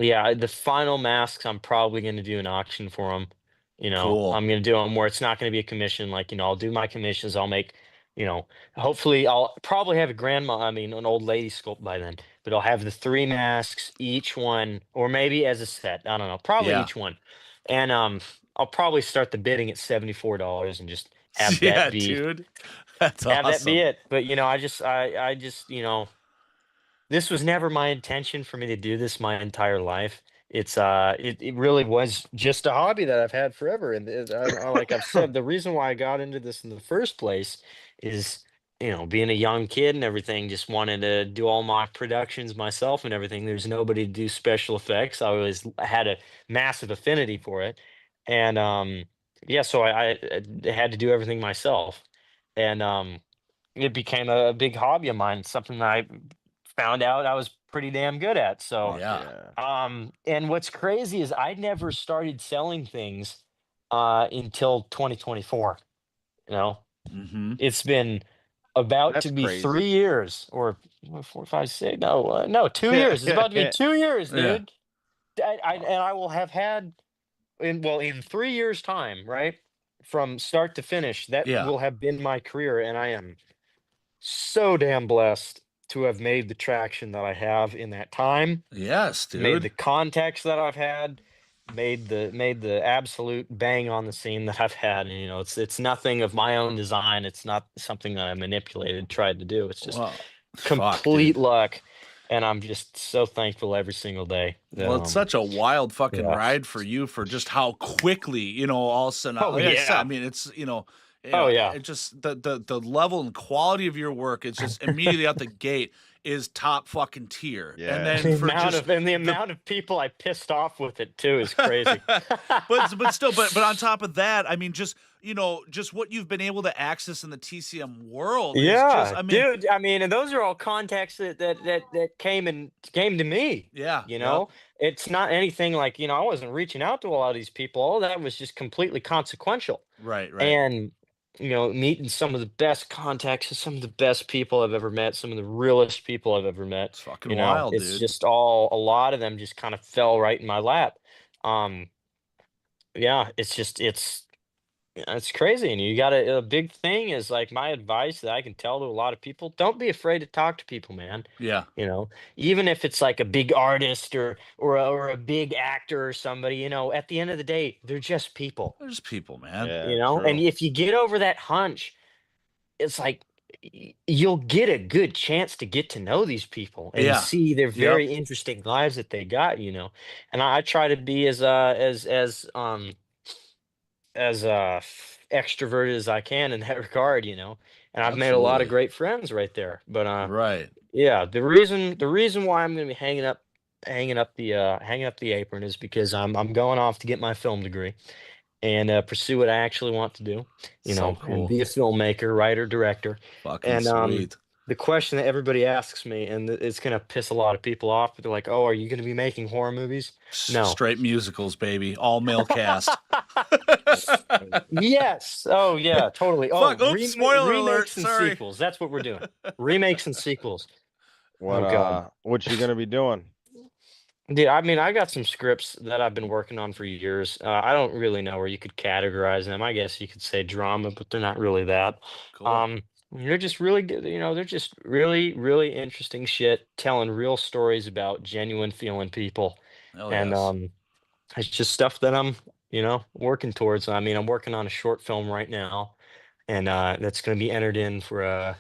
yeah, the final masks, I'm probably going to do an auction for them. Cool. I'm going to do them where it's not going to be a commission. Like, I'll do my commissions. I'll make, you know, hopefully I'll probably have a grandma, I mean, an old lady sculpt by then, but I'll have the 3 masks, each one, or maybe as a set. I don't know, probably Yeah. each one. And I'll probably start the bidding at $74 and just have Yeah, that be, dude. That's have that be awesome. it. But, I just, this was never my intention for me to do this my entire life. It really was just a hobby that I've had forever. And like I've said, the reason why I got into this in the first place is, being a young kid and everything, just wanted to do all my productions myself and everything. There's nobody to do special effects. I always had a massive affinity for it. And yeah, so I had to do everything myself. And it became a big hobby of mine, something that I found out I was pretty damn good at. So, Fuck Yeah. yeah. and what's crazy is I never started selling things until 2024. You know, Mm-hmm. it's been about to That's be crazy. 3 years or 4, 5, 6. No, 2 years. It's about to be 2 years, Yeah. dude. And I will have had in 3 years' time, right, from start to finish, that Yeah. will have been my career, and I am so damn blessed to have made the traction that I have in that time, Yes, made dude. the contacts that I've had, made the absolute bang on the scene that I've had. And it's nothing of my own design. It's not something that I manipulated, tried to do. It's just Well, fuck, complete dude. luck. And I'm just so thankful every single day that Well, it's such a wild fucking yeah. ride for you for just how quickly, all of a sudden, Oh, like I said, I yeah. mean, it's, Oh, yeah. it just the level and quality of your work, it's just immediately out the gate is top fucking tier. Yeah. And The then for amount just of and the amount of people I pissed off with it too is crazy. but still, but on top of that, I mean, just just what you've been able to access in the TCM world is just, Yeah, I mean, dude. I mean, and those are all contacts that came to me. yeah, You yep, know, it's not anything like I wasn't reaching out to a lot of these people. All that was just completely consequential. right, And meeting some of the best contacts and some of the best people I've ever met, some of the realest people I've ever met. it's fucking wild, It's dude. just a lot of them just kind of fell right in my lap. Um, yeah, it's crazy, and you got a big thing is like my advice that I can tell to a lot of people: don't be afraid to talk to people, man. Yeah, Even if it's like a big artist or a big actor or somebody. At the end of the day, they're just people. there's people, man. Yeah, And true. if you get over that hunch, it's like you'll get a good chance to get to know these people and Yeah, see their yep, very interesting lives that they got. And I try to be extroverted as I can in that regard. And I've made a lot of absolutely, great friends right there. But right. yeah, the reason why I'm going to be hanging up the apron is because I'm going off to get my film degree and pursue what I actually want to do. So And cool, be a filmmaker, writer, director. fucking And sweet. the question that everybody asks me, and it's going to piss a lot of people off, but they're like, "Oh, are you going to be making horror movies?" No. Straight musicals, baby, all male cast. Yes. Oh, yeah, totally. Oh, Fuck! Oops! Spoiler alert! remakes and Sorry. sequels. That's what we're doing. Remakes and sequels. What Oh, God. what you gonna be doing? Dude, I mean, I got some scripts that I've been working on for years. I don't really know where you could categorize them. I guess you could say drama, but they're not really that. Cool. They're just really good. They're just really, really interesting shit, telling real stories about genuine feeling people. Oh And yes. it's just stuff that I'm working towards. I mean, I'm working on a short film right now. and that's going to be entered in for a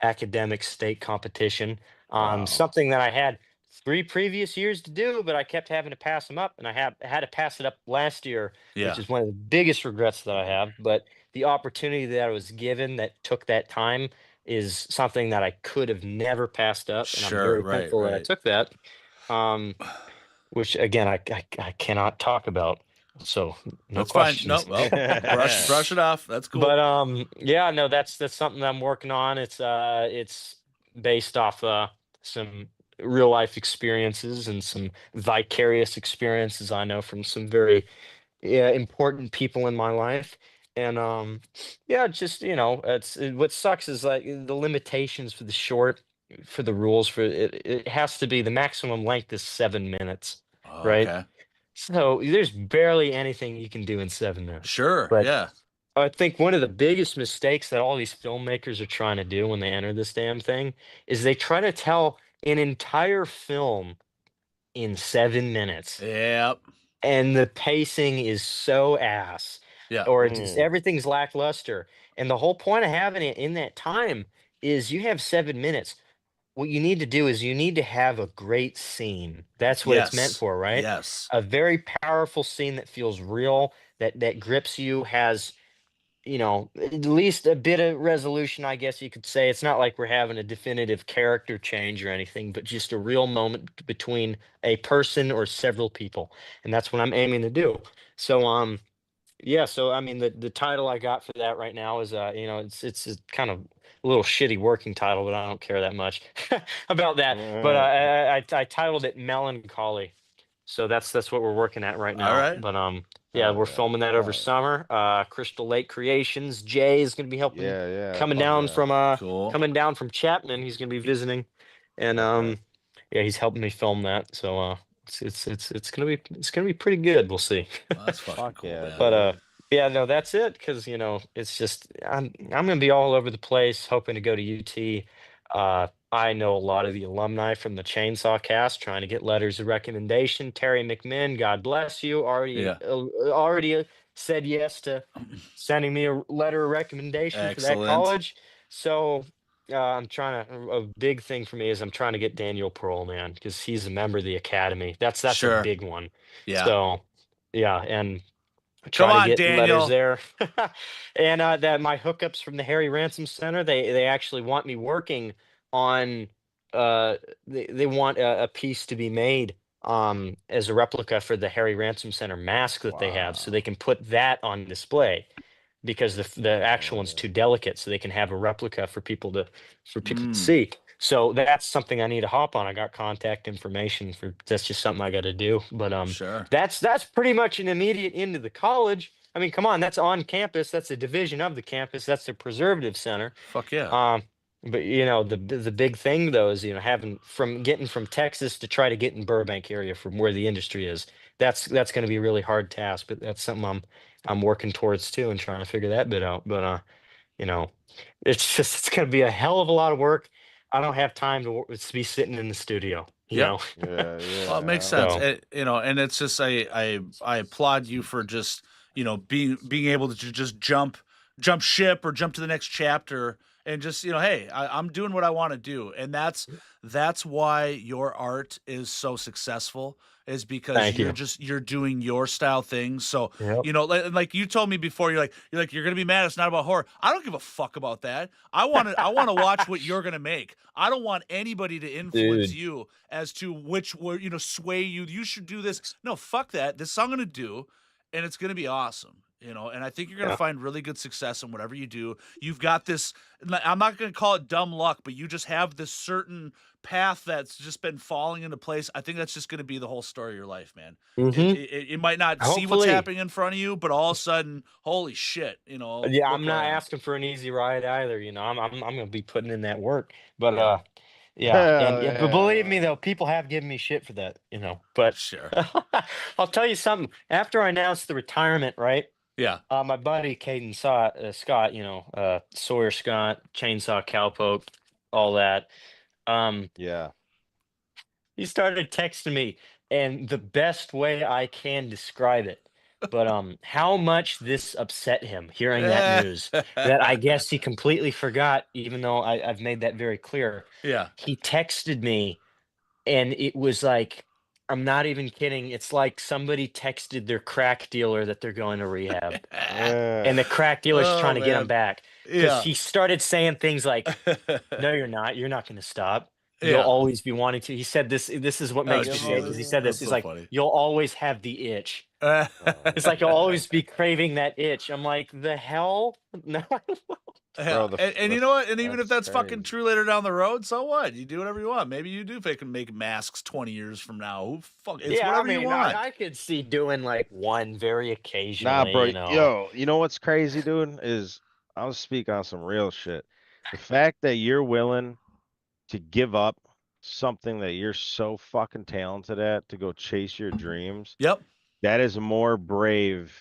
academic state competition. Wow. Something that I had 3 previous years to do, but I kept having to pass them up, and I had to pass it up last year, which Yeah. is one of the biggest regrets that I have. But the opportunity that I was given that took that time is something that I could have never passed up, and I'm Sure. very Right. thankful that I Right. took that. Um, which again, I cannot talk about, so no That's fine. No. questions. Well, brush it off. That's cool. But yeah, no, that's something I'm working on. It's based off some real life experiences and some vicarious experiences I know from some very, yeah, important people in my life. And yeah, just what sucks is like the limitations for the short, for the rules for it. It has to be the maximum length is 7 minutes, right? Okay. So there's barely anything you can do in 7 minutes. Sure. But Yeah. I think one of the biggest mistakes that all these filmmakers are trying to do when they enter this damn thing is they try to tell an entire film in 7 minutes, Yep. and the pacing is so ass, Yeah. or it's just Mm, everything's lackluster. And the whole point of having it in that time is you have 7 minutes. What you need to do is you need to have a great scene. That's what it's meant Yes. for, right? Yes. A very powerful scene that feels real, that grips you, has at least a bit of resolution, I guess you could say. It's not like we're having a definitive character change or anything, but just a real moment between a person or several people. And that's what I'm aiming to do. So, yeah, so I mean the title I got for that right now is it's a kind of a little shitty working title, but I don't care that much about that. But I titled it Melancholy. So that's what we're working at right All now. right. But yeah, hell we're yeah. filming that over summer. Crystal Lake Creations. Jay is gonna be helping, Yeah, yeah. coming Fuck down yeah. from Cool. coming down from Chapman. He's gonna be visiting, and Okay. yeah, he's helping me film that. So it's gonna be pretty good. We'll see. Well, that's fucking Fuck cool, yeah, man. But dude. yeah, no, that's it. Because it's just I'm gonna be all over the place, hoping to go to UT. I know a lot of the alumni from the Chainsaw Cast, trying to get letters of recommendation. Terry McMinn, God bless you, Yeah. already said yes to sending me a letter of recommendation for that Excellent. college. So I'm trying to. A big thing for me is I'm trying to get Daniel Pearl, man, because he's a member of the academy. That's a Sure. big one. Yeah. So yeah, and Come try to on, get letters Daniel. there. And that my hookups from the Harry Ransom Center, they actually want me working on they want a piece to be made as a replica for the Harry Ransom Center mask that they have, so Wow. they can put that on display, because the actual Hell one's yeah. too delicate, so they can have a replica for people to Mm. see. So that's something I need to hop on. I got contact information for that's just something I got to do. But Sure. that's pretty much an immediate into the college. I mean, come on, that's on campus. That's a division of the campus. That's the preservative center. Fuck yeah. Um, but the big thing though is having from getting from Texas to try to get in Burbank area from where the industry is. That's going to be a really hard task, but that's something I'm working towards too and trying to figure that bit out. But you know, it's going to be a hell of a lot of work. I don't have time to be sitting in the studio. Yep. Yeah, Well, it makes yeah. sense. So And it's just I applaud you for just being able to just jump ship or jump to the next chapter and just hey, I'm doing what I want to do, and that's why your art is so successful, is because thank you're you. just you're doing your style things. So Yep. like you told me before, you're gonna be mad it's not about horror. I don't give a fuck about that. I want to watch what you're gonna make. I don't want anybody to influence Dude. you as to which word sway you. You should do this. No, fuck that. This I'm gonna do, and it's gonna be awesome. And I think you're gonna Yeah. find really good success in whatever you do. You've got this. I'm not gonna call it dumb luck, but you just have this certain path that's just been falling into place. I think that's just gonna be the whole story of your life, man. It, Hmm. it, it you might not see what's Hopefully. happening in front of you, but all of a sudden, holy shit, Yeah, I'm look where not I am. asking for an easy ride either. I'm gonna be putting in that work. But Yeah, yeah, and Hell yeah, but believe me yeah. though, people have given me shit for that. But sure. I'll tell you something. After I announced the retirement, right? Yeah, My buddy Scott, Sawyer Scott, Chainsaw Cowpoke, all that. Um, Yeah. he started texting me, and the best way I can describe it, But how much this upset him hearing that news that I guess he completely forgot, even though I've made that very clear. Yeah. He texted me, and it was like, I'm not even kidding. It's like somebody texted their crack dealer that they're going to rehab, and the crack dealer's Oh trying to get him man. back because Yeah. he started saying things like, "No, you're not. You're not going to stop. You'll Yeah. always be wanting to." He said this. This is what Oh makes me say because he Jesus. said this. That's He's so like, funny. "You'll always have the itch." It's like you'll always be craving that itch. I'm like, the hell? No. Yeah. Bro, And you know what? And even if that's that's fucking crazy. true later down the road, so what? You do whatever you want. Maybe you do fucking make masks 20 years from now. Who fuck? It's Yeah, I whatever you mean, want. I could see doing like one very Nah, occasionally, bro. you know. Yo, you know what's crazy, dude? Is I'll speak on some real shit. The fact that you're willing to give up something that you're so fucking talented at to go chase your dreams, Yep. that is more brave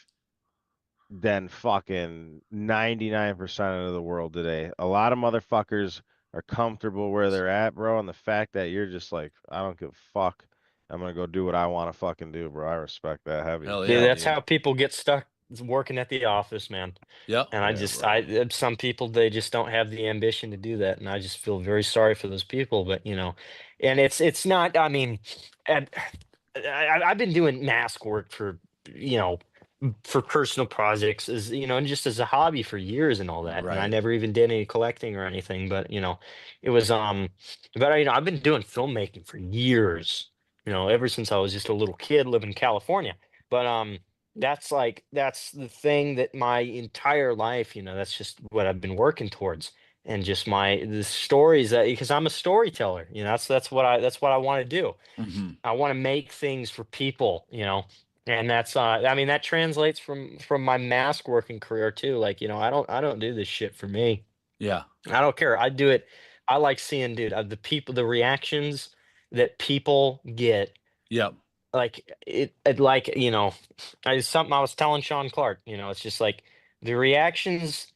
than fucking 99% of the world today. A lot of motherfuckers are comfortable where they're at, bro. And the fact that you're just like, I don't give a fuck. I'm gonna go do what I want to fucking do, bro. I respect that heavy as Hell Yeah, yeah, fuck. that's dude. how people get stuck working at the office, man. Yep. And Yeah, bro. some people, they just don't have the ambition to do that. And I just feel very sorry for those people. But, and it's not, I mean, and I've been doing mask work you know, for personal projects and just as a hobby for years and all that. And I Right. never even did any collecting or anything, but, it was, I've been doing filmmaking for years, ever since I was just a little kid living in California. But that's the thing that my entire life, that's just what I've been working towards. And just the stories that, because I'm a storyteller, that's what I want to do. Mm-hmm. I want to make things for people, and that's I mean that translates from my mask working career too. Like, I don't do this shit for me. Yeah. I don't care. I do it. I like seeing, dude, the reactions that people get, Yep. like it like, something I was telling Sean Clark, it's just like the reactions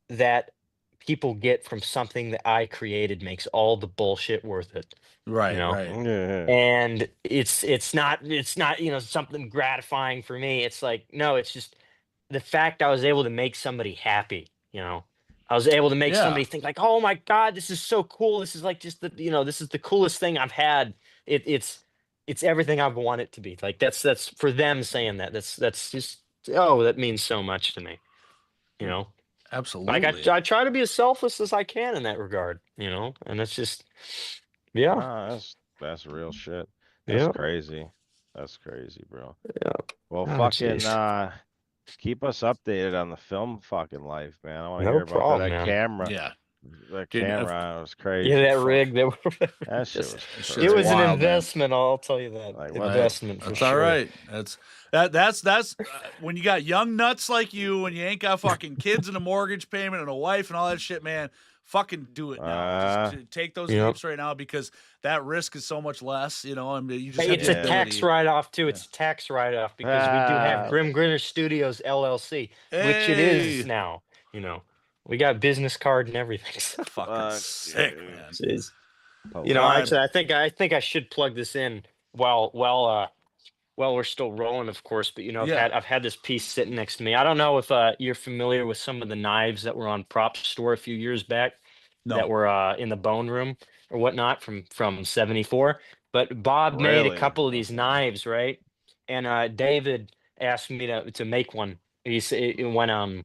that people get from something that I created makes all the bullshit worth it, you Right. know? Right. Yeah. And it's not something gratifying for me. It's like, no, it's just the fact I was able to make somebody happy. I was able to make Yeah. somebody think like, oh my god, this is so cool. This is like just this is the coolest thing I've had. It's everything I've wanted it to be. Like that's for them saying that, that's just, oh, that means so much to me, you know like Absolutely. I try to be as selfless as I can in that regard, and it's just, yeah. Nah, that's real shit. That's Yeah. crazy. That's crazy, bro. Yeah. Well, Oh, fucking jeez. keep us updated on the film fucking life, man. I want to No hear about that. problem, That man. camera, Yeah. that Dude, camera was Yeah, crazy. that fuck. rig that That shit just, was Shit's it was an wild, crazy. man. investment, I'll tell you that. Like, what the Investment for That's all sure. right. That's when you got young nuts like you, and you ain't got fucking kids and a mortgage payment and a wife and all that shit, man. Fucking do it now. Just take those Yep. leaps right now, because that risk is so much less. I mean, you just Hey, have it's the a tax ability. write-off too. Yeah. It's a tax write-off because we do have Grimm Grinner Studios LLC, which it is Hey, now. We got business card and everything. So, fucking fuck, sick, dude. man. jeez. All right. Actually, I think I should plug this in while we're still rolling, of course. But Yeah. I've had this piece sitting next to me. I don't know if you're familiar with some of the knives that were on Prop Store a few years back that No. were in the bone room or whatnot from '74. But Bob made a Really? couple of these Okay. knives, right? And David asked me to make one. When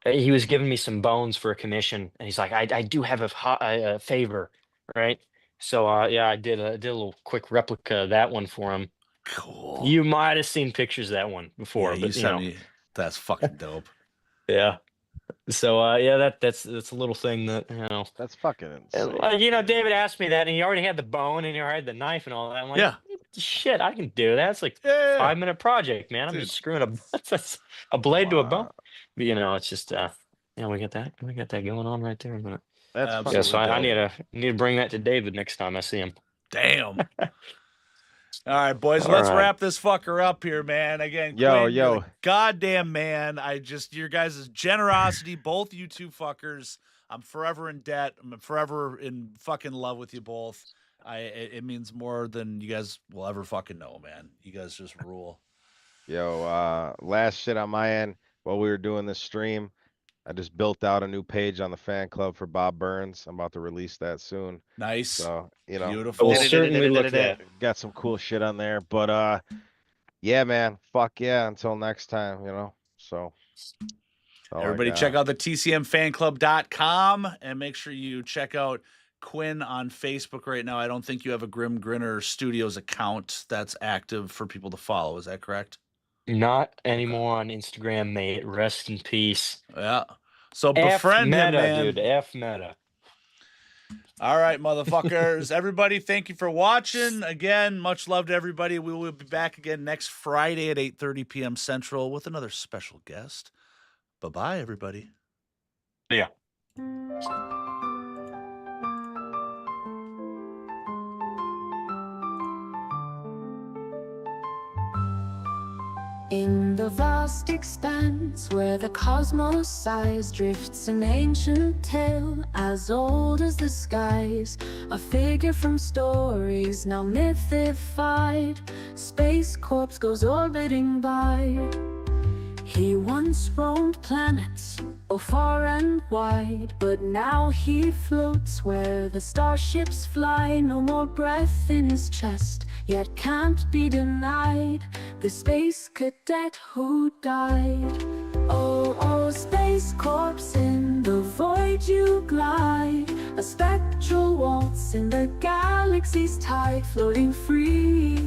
he was giving me some bones for a commission, and he's like, I do have a favor, right? So yeah, I did a little quick replica of that one for him. Cool. You might have seen pictures of that one Yeah, before, you but sent me. That's fucking dope. yeah. So yeah, that's a little thing that That's fucking and, insane. like, David asked me that, and he already had the bone, and he already had the knife and all that. I'm like, Yeah. shit, I can do that. It's like Yeah. 5-minute project, man. I'm Dude. just screwing a blade to a bone. Wow. But it's just we got that going on right there. But That's Absolutely yeah, so I dope. need to bring that to David next time I see him. Damn. All right, boys, All let's right. wrap this fucker up here, man. Again, Yo, Quinn, you're yo. the goddamn man. Your guys' generosity, both you two fuckers. I'm forever in debt. I'm forever in fucking love with you both. It means more than you guys will ever fucking know, man. You guys just rule. Yo, last shit on my end while we were doing this stream. I just built out a new page on the fan club for Bob Burns. I'm about to release that soon. Nice. So, I will Beautiful. certainly look that. got some cool shit on there. But yeah, man. Fuck yeah. Until next time, So that's all I Everybody got. check out the tcmfanclub.com and make sure you check out Quinn on Facebook right now. I don't think you have a Grimm Grinner Studios account that's active for people to follow. Is that correct? Not anymore on Instagram, mate. Rest in peace. Yeah. So F befriend meta, him, man. dude. F meta. All right, motherfuckers. Everybody, thank you for watching. Again, much love to everybody. We will be back again next Friday at 8:30 p.m. Central with another special guest. Bye-bye, everybody. Yeah. In the vast expanse where the cosmos sighs, drifts an ancient tale as old as the skies. A figure from stories now mythified, Space Corpse goes orbiting by. He once roamed planets, oh far and wide, but now he floats where the starships fly. No more breath in his chest, yet can't be denied the space cadet who died. Oh, oh, Space Corpse, in the void you glide, a spectral waltz in the galaxy's tide, floating free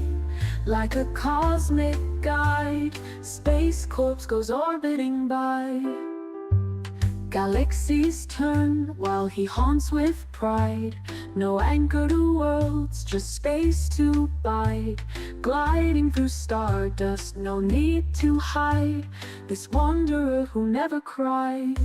like a cosmic guide. Space Corpse goes orbiting by. Galaxies turn while he haunts with pride. No anchor to worlds, just space to bide. Gliding through stardust, no need to hide. This wanderer who never cried.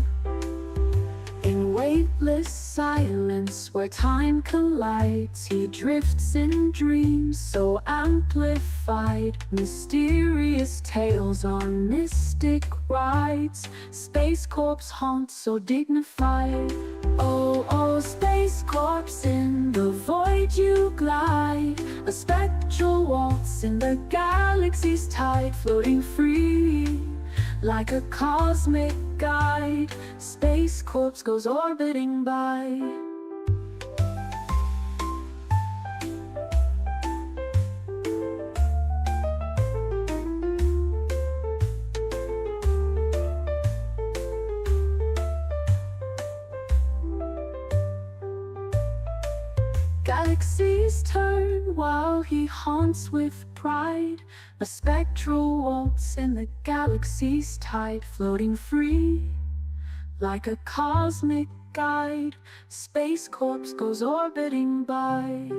In weightless silence where time collides, he drifts in dreams so amplified. Mysterious tales on mystic rides. Space Corpse haunts so dignified. Oh, oh, Space Corpse, in the void you glide, a spectral waltz in the galaxy's tide, floating free like a cosmic guide. Space Corpse goes orbiting by. Galaxies turn while he haunts with pride. A spectral waltz in the galaxy's tide, floating free like a cosmic guide. Space Corpse goes orbiting by.